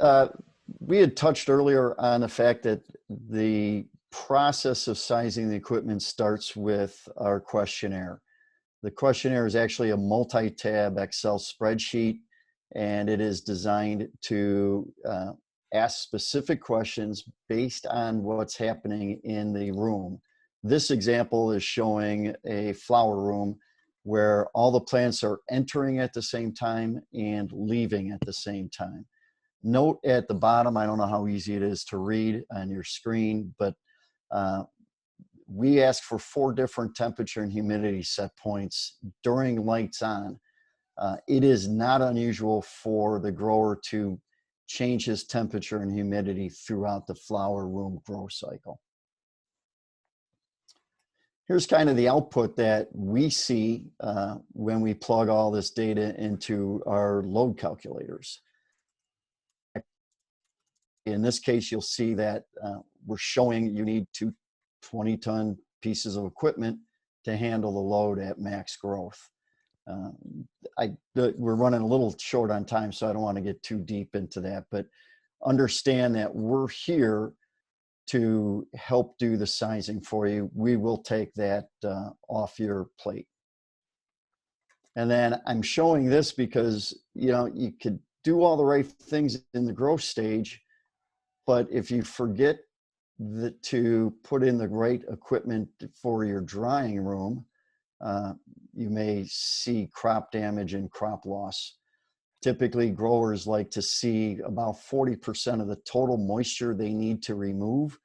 we had touched earlier on the fact that the process of sizing the equipment starts with our questionnaire. The questionnaire is actually a multi-tab Excel spreadsheet, and it is designed to ask specific questions based on what's happening in the room. This example is showing a flower room where all the plants are entering at the same time and leaving at the same time. Note at the bottom, I don't know how easy it is to read on your screen, but we ask for 4 different temperature and humidity set points during lights on. It is not unusual for the grower to change his temperature and humidity throughout the flower room grow cycle. Here's kind of the output that we see when we plug all this data into our load calculators. In this case, you'll see that we're showing you need 2 20-ton pieces of equipment to handle the load at max growth. We're running a little short on time, so I don't want to get too deep into that, but understand that we're here to help do the sizing for you. We will take that off your plate. And then I'm showing this because, you could do all the right things in the growth stage, but if you forget to put in the right equipment for your drying room, you may see crop damage and crop loss. Typically, growers like to see about 40% of the total moisture they need to remove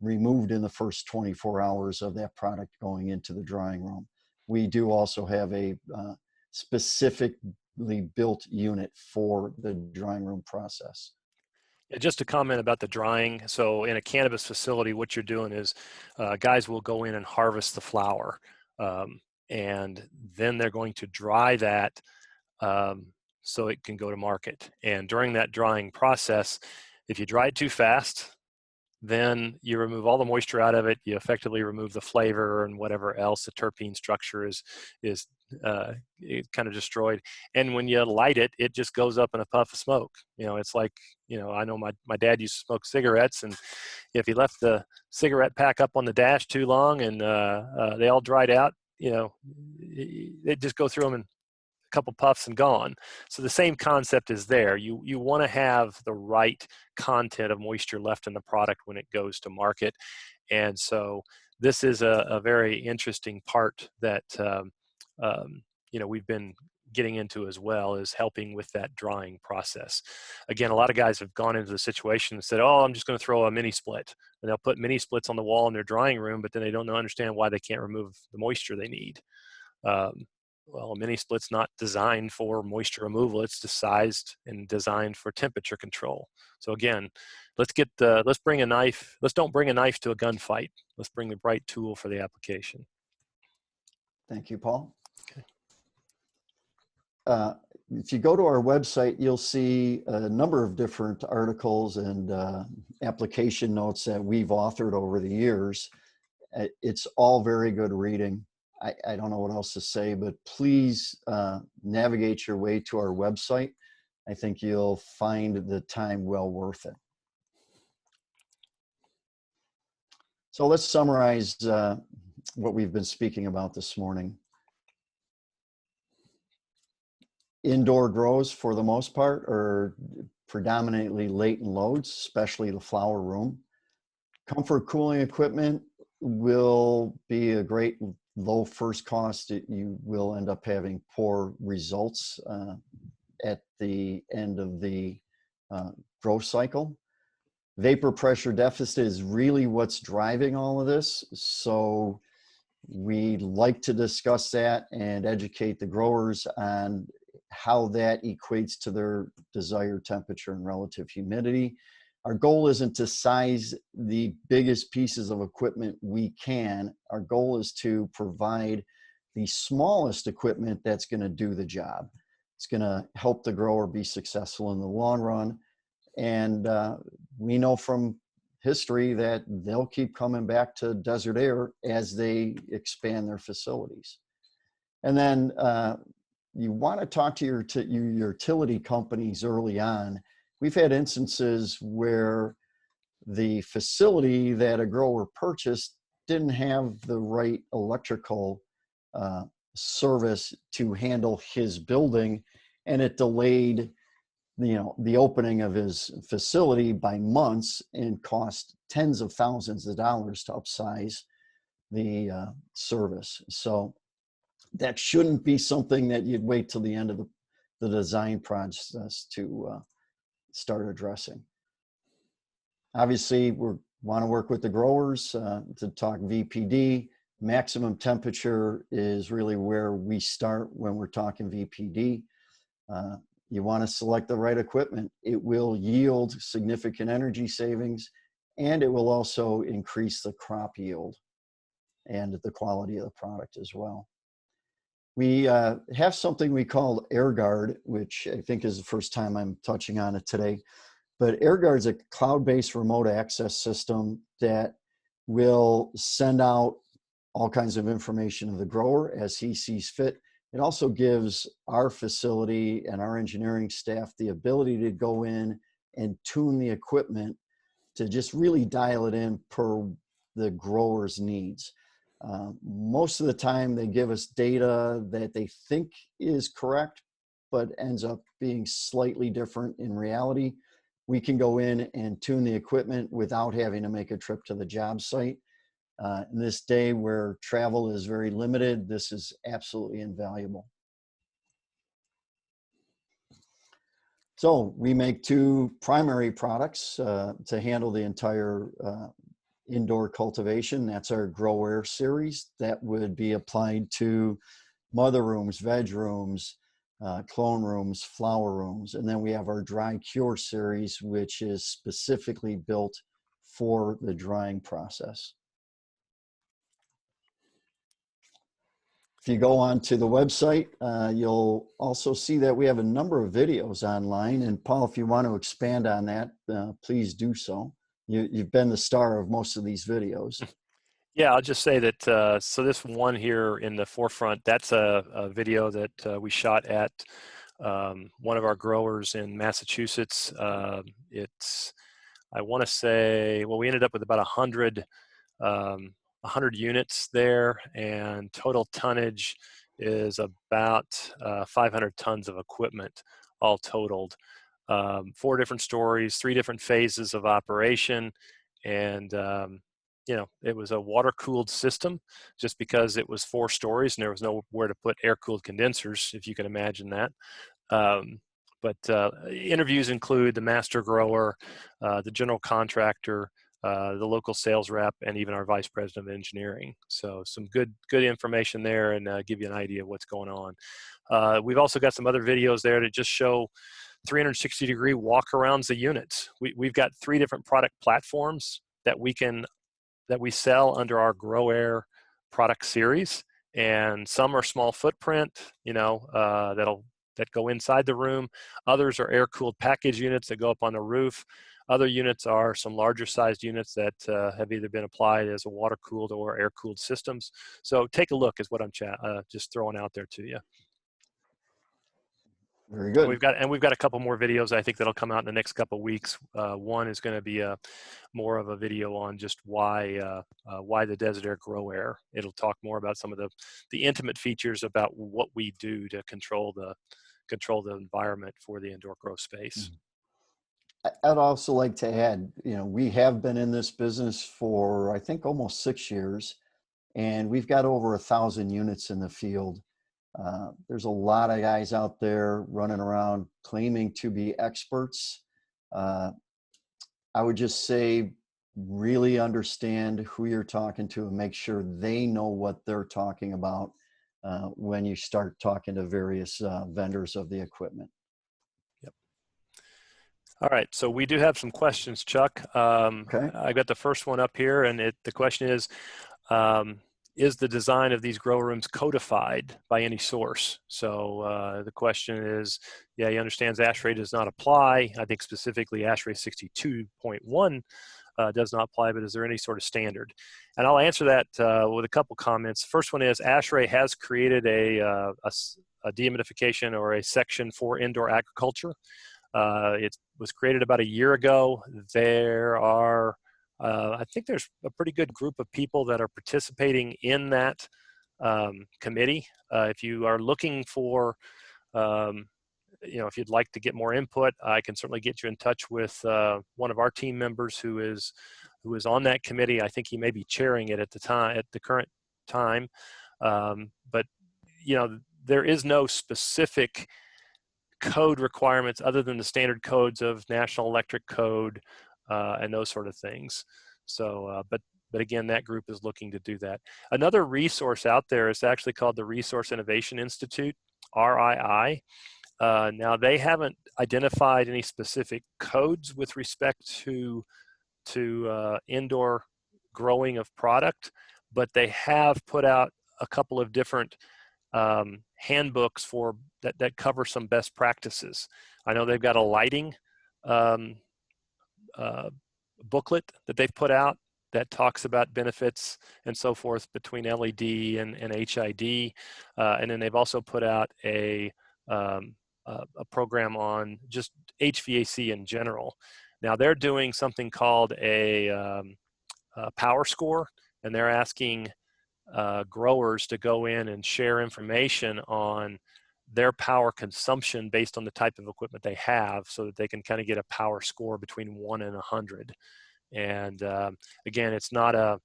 removed in the first 24 hours of that product going into the drying room. We do also have a specifically built unit for the drying room process. Yeah, just to comment about the drying. So in a cannabis facility, what you're doing is guys will go in and harvest the flower, and then they're going to dry that so it can go to market. And during that drying process, if you dry it too fast, then you remove all the moisture out of it. You effectively remove the flavor and whatever else. The terpene structure is kind of destroyed. And when you light it, it just goes up in a puff of smoke. It's like, I know my dad used to smoke cigarettes, and if he left the cigarette pack up on the dash too long and they all dried out, they'd just go through them in a couple puffs and gone. So the same concept is there. You want to have the right content of moisture left in the product when it goes to market. And so this is a very interesting part that we've been getting into as well, is helping with that drying process. Again, a lot of guys have gone into the situation and said, oh, I'm just going to throw a mini split. And they'll put mini splits on the wall in their drying room, but then they don't understand why they can't remove the moisture they need. Well, a mini split's not designed for moisture removal. It's sized and designed for temperature control. So again, let's bring a knife. Let's don't bring a knife to a gunfight. Let's bring the right tool for the application. Thank you, Paul. Okay. if you go to our website, you'll see a number of different articles and application notes that we've authored over the years. It's all very good reading. I don't know what else to say, but please navigate your way to our website. I think you'll find the time well worth it. So let's summarize what we've been speaking about this morning. Indoor grows, for the most part, are predominantly latent loads, especially the flower room. Comfort cooling equipment will be a great low first cost. You will end up having poor results at the end of the growth cycle. Vapor pressure deficit is really what's driving all of this. So we like to discuss that and educate the growers on how that equates to their desired temperature and relative humidity. Our goal isn't to size the biggest pieces of equipment we can. Our goal is to provide the smallest equipment that's going to do the job. It's going to help the grower be successful in the long run. And we know from history that they'll keep coming back to Desert Aire as they expand their facilities. And then you want to talk to your utility companies early on. We've had instances where the facility that a grower purchased didn't have the right electrical service to handle his building, and it delayed the opening of his facility by months and cost tens of thousands of dollars to upsize the service. So that shouldn't be something that you'd wait till the end of the design process to start addressing. Obviously, we want to work with the growers to talk VPD. Maximum temperature is really where we start when we're talking VPD. You want to select the right equipment. It will yield significant energy savings, and it will also increase the crop yield and the quality of the product as well. We have something we call AirGuard, which I think is the first time I'm touching on it today. But AirGuard is a cloud-based remote access system that will send out all kinds of information to the grower as he sees fit. It also gives our facility and our engineering staff the ability to go in and tune the equipment to just really dial it in per the grower's needs. Most of the time they give us data that they think is correct, but ends up being slightly different in reality. We can go in and tune the equipment without having to make a trip to the job site. In this day where travel is very limited, this is absolutely invaluable. So we make two primary products to handle the entire indoor cultivation. That's our Grow Aire series that would be applied to mother rooms, veg rooms, clone rooms, flower rooms. And then we have our Dry Cure series, which is specifically built for the drying process. If you go on to the website, you'll also see that we have a number of videos online. And Paul, if you want to expand on that, please do so. You've been the star of most of these videos. Yeah, I'll just say that, so this one here in the forefront, that's a video that we shot at one of our growers in Massachusetts. I want to say, well, we ended up with about 100 units there, and total tonnage is about 500 tons of equipment all totaled. 4 different stories, 3 different phases of operation, and it was a water-cooled system just because it was 4 stories and there was nowhere to put air-cooled condensers, if you can imagine that. But interviews include the master grower, the general contractor, the local sales rep, and even our vice president of engineering. So some good information there, and give you an idea of what's going on. We've also got some other videos there that just show 360-degree walk-arounds the units. We've got 3 different product platforms that we sell under our Grow Aire product series, and some are small footprint, that'll that go inside the room. Others are air-cooled package units that go up on the roof. Other units are some larger sized units that have either been applied as a water-cooled or air-cooled systems. So take a look is what I'm just throwing out there to you. Very good. We've got a couple more videos I think that'll come out in the next couple of weeks. One is going to be more of a video on just why the Desert Air Grow Air. It'll talk more about some of the intimate features about what we do to control the environment for the indoor grow space. I'd also like to add, we have been in this business for I think almost 6 years, and we've got over 1,000 units in the field. There's a lot of guys out there running around claiming to be experts. I would just say really understand who you're talking to and make sure they know what they're talking about when you start talking to various vendors of the equipment. Yep. All right, so we do have some questions, Chuck. Okay. I got the first one up here, and the question is the design of these grow rooms codified by any source? So the question is, yeah, he understands ASHRAE does not apply. I think specifically ASHRAE 62.1 does not apply, but is there any sort of standard? And I'll answer that with a couple comments. First one is ASHRAE has created a dehumidification or a section for indoor agriculture. It was created about a year ago. There are I think there's a pretty good group of people that are participating in that committee. If you are looking for, if you'd like to get more input, I can certainly get you in touch with one of our team members who is on that committee. I think he may be chairing it at the current time. But there is no specific code requirements other than the standard codes of National Electric Code. And those sort of things. So, but again, that group is looking to do that. Another resource out there is actually called the Resource Innovation Institute, RII. Now, they haven't identified any specific codes with respect to indoor growing of product, but they have put out a couple of different handbooks that cover some best practices. I know they've got a lighting booklet that they've put out that talks about benefits and so forth between LED and HID, and then they've also put out a program on just HVAC in general. Now they're doing something called a power score, and they're asking growers to go in and share information on their power consumption based on the type of equipment they have, so that they can kind of get a power score between 1 and 100. And again, it's not a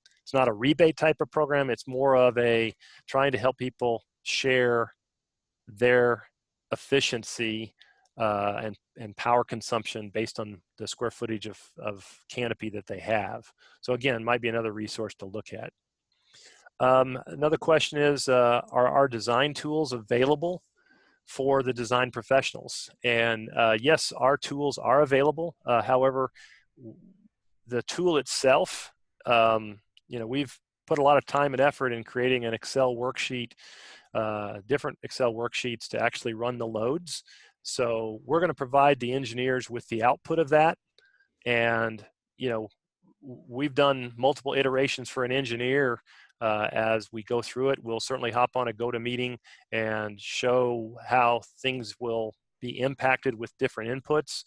rebate type of program. It's more of a trying to help people share their efficiency and power consumption based on the square footage of canopy that they have. So again, might be another resource to look at. Another question is, are our design tools available for the design professionals? And yes, our tools are available. However, the tool itself, we've put a lot of time and effort in creating an Excel worksheet, different Excel worksheets to actually run the loads. So we're going to provide the engineers with the output of that. And, we've done multiple iterations for an engineer. As we go through it, we'll certainly hop on a GoToMeeting and show how things will be impacted with different inputs.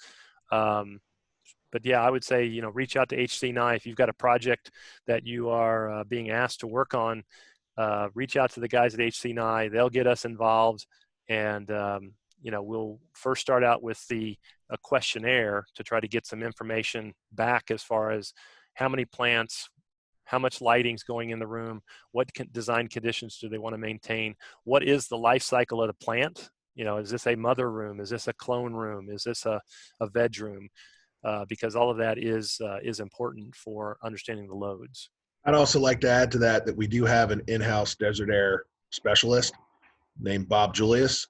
But yeah, I would say, reach out to HC&I. If you've got a project that you are being asked to work on, reach out to the guys at HC&I. They'll get us involved. And, we'll first start out with a questionnaire to try to get some information back as far as how many plants, how much lighting's going in the room, what design conditions do they want to maintain, what is the life cycle of the plant? Is this a mother room? Is this a clone room? Is this a veg room? Because all of that is important for understanding the loads. I'd also like to add to that we do have an in-house Desert Air specialist named Bob Julius.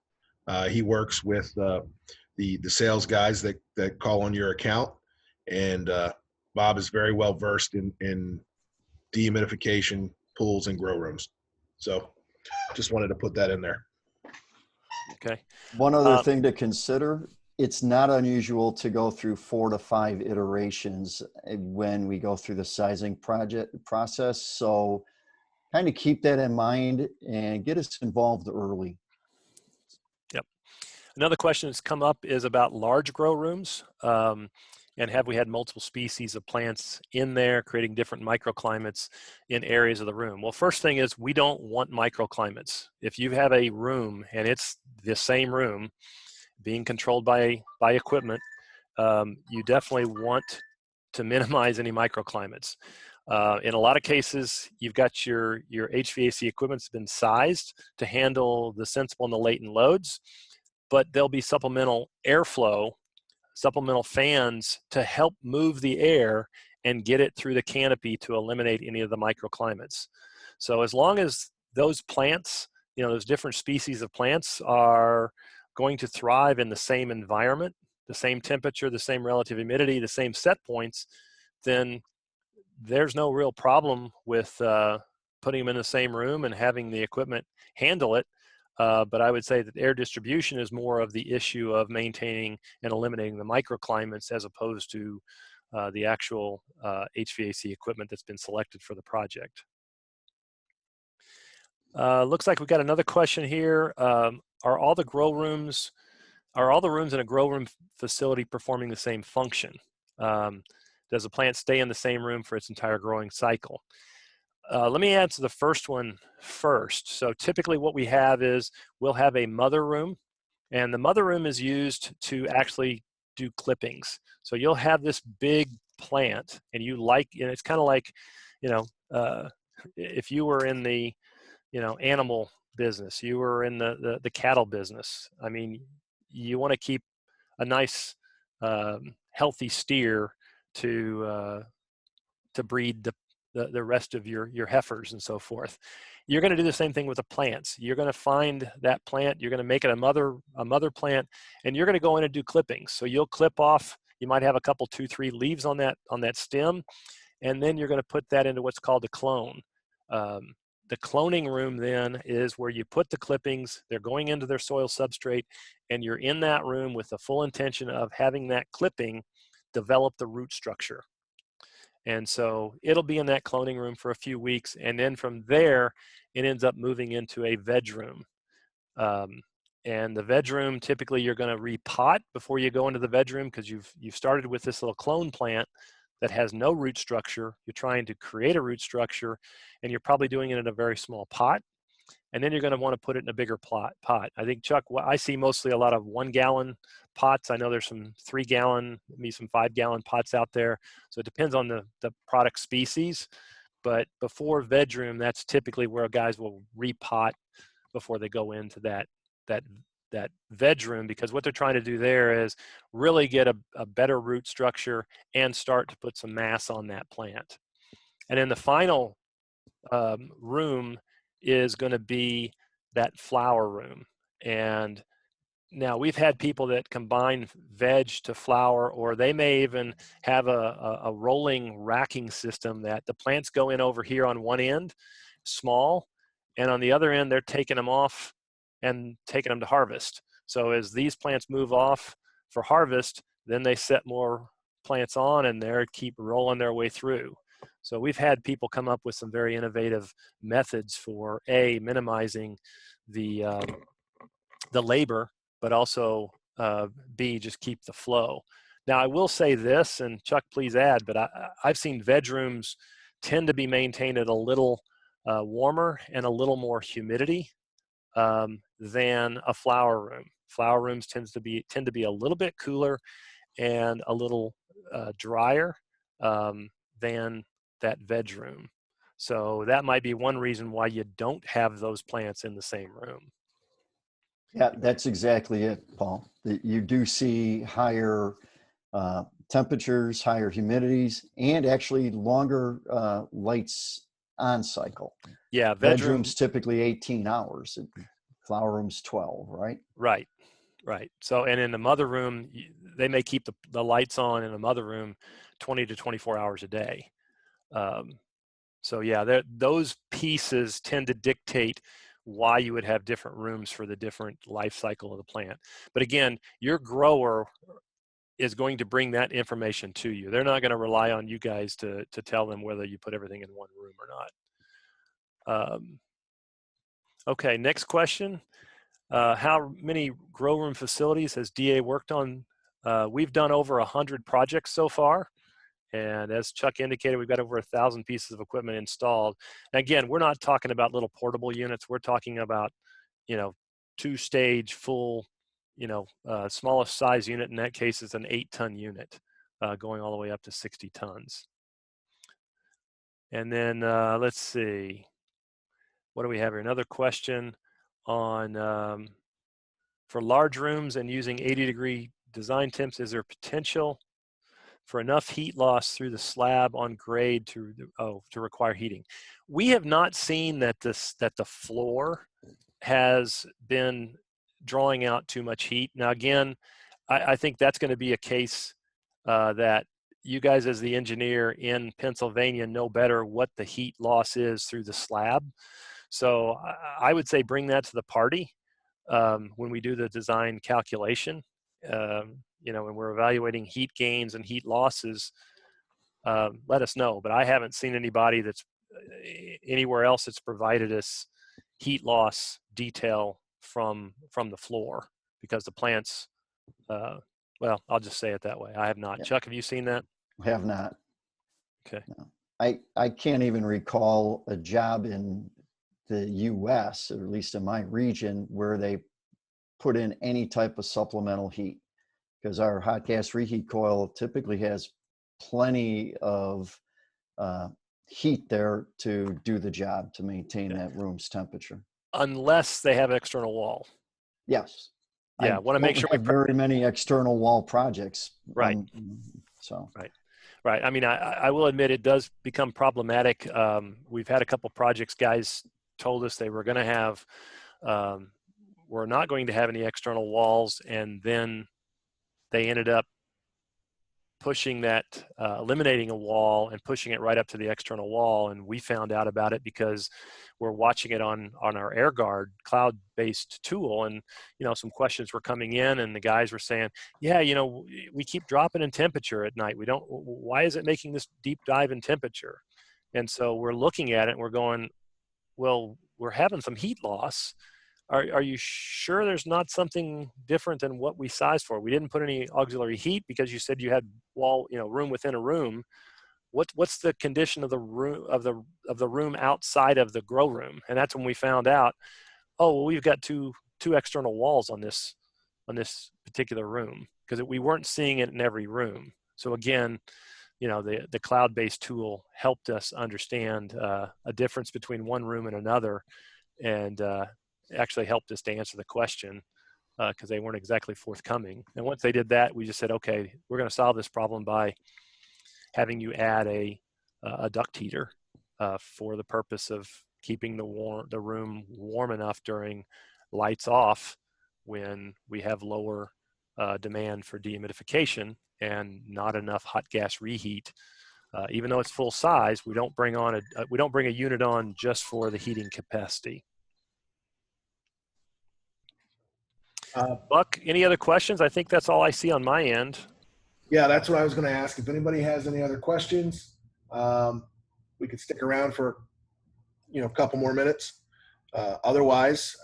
He works with the sales guys that call on your account, and Bob is very well versed in dehumidification, pools, and grow rooms. So just wanted to put that in there. Okay. One other thing to consider, it's not unusual to go through 4 to 5 iterations when we go through the sizing process. So kind of keep that in mind and get us involved early. Yep. Another question that's come up is about large grow rooms. And have we had multiple species of plants in there creating different microclimates in areas of the room? Well, first thing is we don't want microclimates. If you have a room and it's the same room being controlled by equipment, you definitely want to minimize any microclimates. In a lot of cases, you've got your HVAC equipment's been sized to handle the sensible and the latent loads, but there'll be supplemental airflow, supplemental fans to help move the air and get it through the canopy to eliminate any of the microclimates. So as long as those plants, those different species of plants are going to thrive in the same environment, the same temperature, the same relative humidity, the same set points, then there's no real problem with putting them in the same room and having the equipment handle it. But I would say that air distribution is more of the issue of maintaining and eliminating the microclimates as opposed to the actual HVAC equipment that's been selected for the project. Looks like we've got another question here. Are all the rooms in a grow room facility performing the same function? Does the plant stay in the same room for its entire growing cycle? Let me answer the first one first. So typically what we have is we'll have a mother room, and the mother room is used to actually do clippings. So you'll have this big plant, and it's kind of like, if you were in the, animal business, you were in the cattle business. I mean, you want to keep a nice, healthy steer to breed the rest of your heifers and so forth. You're going to do the same thing with the plants. You're going to find that plant, you're going to make it a mother plant, and you're going to go in and do clippings. So you'll clip off, you might have a couple, 2, 3 leaves on that stem, and then you're going to put that into what's called a clone. The cloning room then is where you put the clippings, they're going into their soil substrate, and you're in that room with the full intention of having that clipping develop the root structure. And so it'll be in that cloning room for a few weeks, and then from there, it ends up moving into a veg room. And the veg room, typically you're going to repot before you go into the veg room because you've started with this little clone plant that has no root structure. You're trying to create a root structure, and you're probably doing it in a very small pot. And then you're going to want to put it in a bigger pot. I think, Chuck, I see mostly a lot of 1-gallon pots. I know there's some 3-gallon, maybe some 5-gallon pots out there. So it depends on the product species. But before veg room, that's typically where guys will repot before they go into that veg room, because what they're trying to do there is really get a better root structure and start to put some mass on that plant. And then the final room is going to be that flower room. And now we've had people that combine veg to flower, or they may even have a rolling racking system that the plants go in over here on one end, small, and on the other end, they're taking them off and taking them to harvest. So as these plants move off for harvest, then they set more plants on and they keep rolling their way through. So we've had people come up with some very innovative methods for minimizing the labor, but also B, just keep the flow. Now I will say this, and Chuck, please add, but I've seen veg rooms tend to be maintained at a little warmer and a little more humidity than a flower room. Flower rooms tend to be a little bit cooler and a little drier than that veg room. So that might be one reason why you don't have those plants in the same room. Yeah, that's exactly it, Paul. You do see higher temperatures, higher humidities, and actually longer lights on cycle. Yeah, veg rooms typically 18 hours, flower rooms 12, right? Right. So, and in the mother room, they may keep the lights on in the mother room 20 to 24 hours a day. So yeah, those pieces tend to dictate why you would have different rooms for the different life cycle of the plant. But again, your grower is going to bring that information to you. They're not going to rely on you guys to tell them whether you put everything in one room or not. Okay, next question. How many grow room facilities has DA worked on? We've done over 100 projects so far. And as Chuck indicated, we've got over 1,000 pieces of equipment installed. And again, we're not talking about little portable units. We're talking about, 2-stage full, smallest size unit in that case is an 8-ton unit, going all the way up to 60 tons. And then let's see, what do we have here? Another question on for large rooms and using 80-degree design temps, is there potential for enough heat loss through the slab on grade to require heating? We have not seen that the floor has been drawing out too much heat. Now again, I think that's going to be a case that you guys as the engineer in Pennsylvania know better what the heat loss is through the slab. So I would say bring that to the party when we do the design calculation. When we're evaluating heat gains and heat losses, let us know. But I haven't seen anybody that's anywhere else that's provided us heat loss detail from the floor, because the plants, well, I'll just say it that way. I have not. Yeah. Chuck, have you seen that? I have not. Okay. No. I can't even recall a job in the US, or at least in my region, where they put in any type of supplemental heat, because our hot gas reheat coil typically has plenty of heat there to do the job, to maintain that room's temperature. Unless they have an external wall. Yes. Yeah, I want to make sure we have very many external wall projects. Right. So. Right. I mean, I will admit it does become problematic. We've had a couple projects, guys told us they were going to have, we're not going to have any external walls, and then they ended up pushing that, eliminating a wall and pushing it right up to the external wall. And we found out about it because we're watching it on our AirGuard cloud-based tool. And, some questions were coming in, and the guys were saying, yeah, we keep dropping in temperature at night. Why is it making this deep dive in temperature? And so we're looking at it and we're going, well, we're having some heat loss. Are you sure there's not something different than what we sized for? We didn't put any auxiliary heat because you said you had room within a room. What's the condition of the room of the room outside of the grow room? And that's when we found out, oh, well, we've got two external walls on this particular room, because we weren't seeing it in every room. So again, the cloud-based tool helped us understand a difference between one room and another, and actually helped us to answer the question, because they weren't exactly forthcoming. And once they did that, we just said, okay, we're going to solve this problem by having you add a duct heater for the purpose of keeping the room warm enough during lights off, when we have lower demand for dehumidification and not enough hot gas reheat. Even though it's full size, we don't bring a unit on just for the heating capacity. Buck, any other questions? I think that's all I see on my end. Yeah, that's what I was going to ask. If anybody has any other questions, we could stick around for a couple more minutes. Otherwise,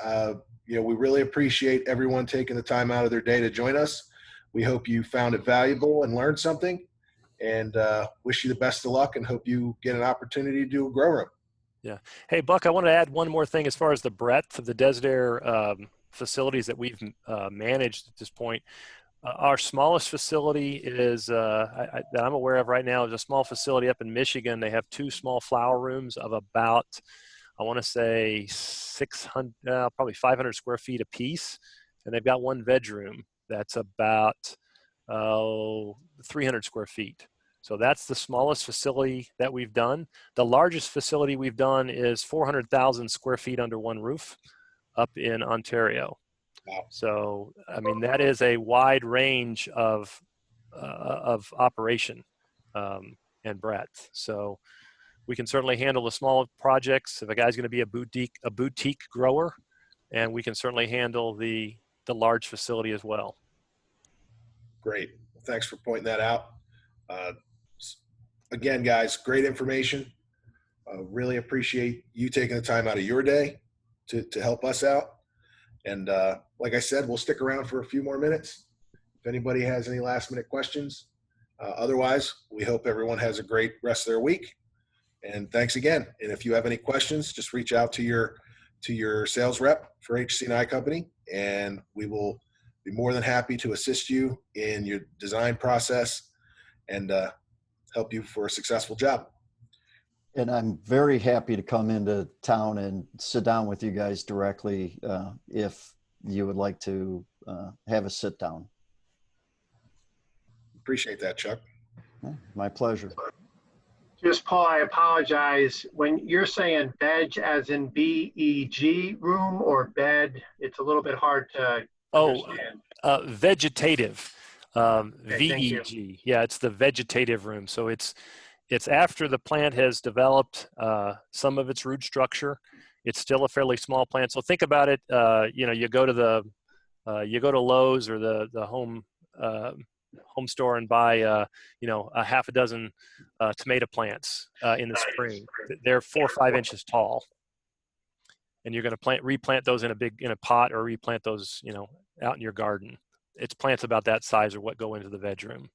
we really appreciate everyone taking the time out of their day to join us. We hope you found it valuable and learned something, and wish you the best of luck, and hope you get an opportunity to do a grow room. Yeah. Hey, Buck, I want to add one more thing as far as the breadth of the Desert Air facilities that we've managed at this point. Our smallest facility is that I'm aware of right now is a small facility up in Michigan. They have 2 small flower rooms of about, I want to say 600, probably 500 square feet a piece, and they've got 1 veg room that's about 300 square feet. So that's the smallest facility that we've done. The largest facility we've done is 400,000 square feet under one roof up in Ontario. Wow. So, I mean, that is a wide range of operation and breadth. So We can certainly handle the small projects if a guy's going to be a boutique grower, and we can certainly handle the large facility as well. Great. Thanks for pointing that out. Uh, Again, guys, great information. Really appreciate you taking the time out of your day to help us out. And like I said, we'll stick around for a few more minutes if anybody has any last minute questions. Otherwise, we hope everyone has a great rest of their week. And thanks again. And if you have any questions, just reach out to your sales rep for HC&I Company, and we will be more than happy to assist you in your design process and help you for a successful job. And I'm very happy to come into town and sit down with you guys directly if you would like to have a sit down. Appreciate that, Chuck. My pleasure. Just Paul, I apologize. When you're saying veg as in B-E-G room or bed, it's a little bit hard to understand. Vegetative, Okay, thank you. VEG. Yeah, it's the vegetative room. So it's after the plant has developed some of its root structure. It's still a fairly small plant. So think about it. You go to Lowe's or the home store and buy a half a dozen tomato plants in the spring. They're 4 or 5 inches tall, and you're going to replant those in a pot, or replant those out in your garden. It's plants about that size are what go into the veg room.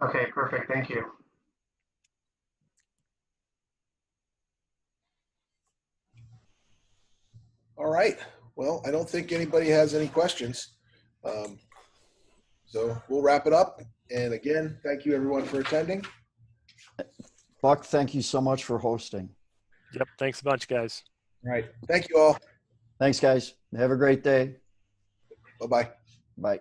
Okay, perfect. Thank you. All right. Well, I don't think anybody has any questions. So we'll wrap it up. And again, thank you everyone for attending. Buck, thank you so much for hosting. Yep. Thanks a bunch, guys. All right. Thank you all. Thanks, guys. Have a great day. Bye-bye. Bye.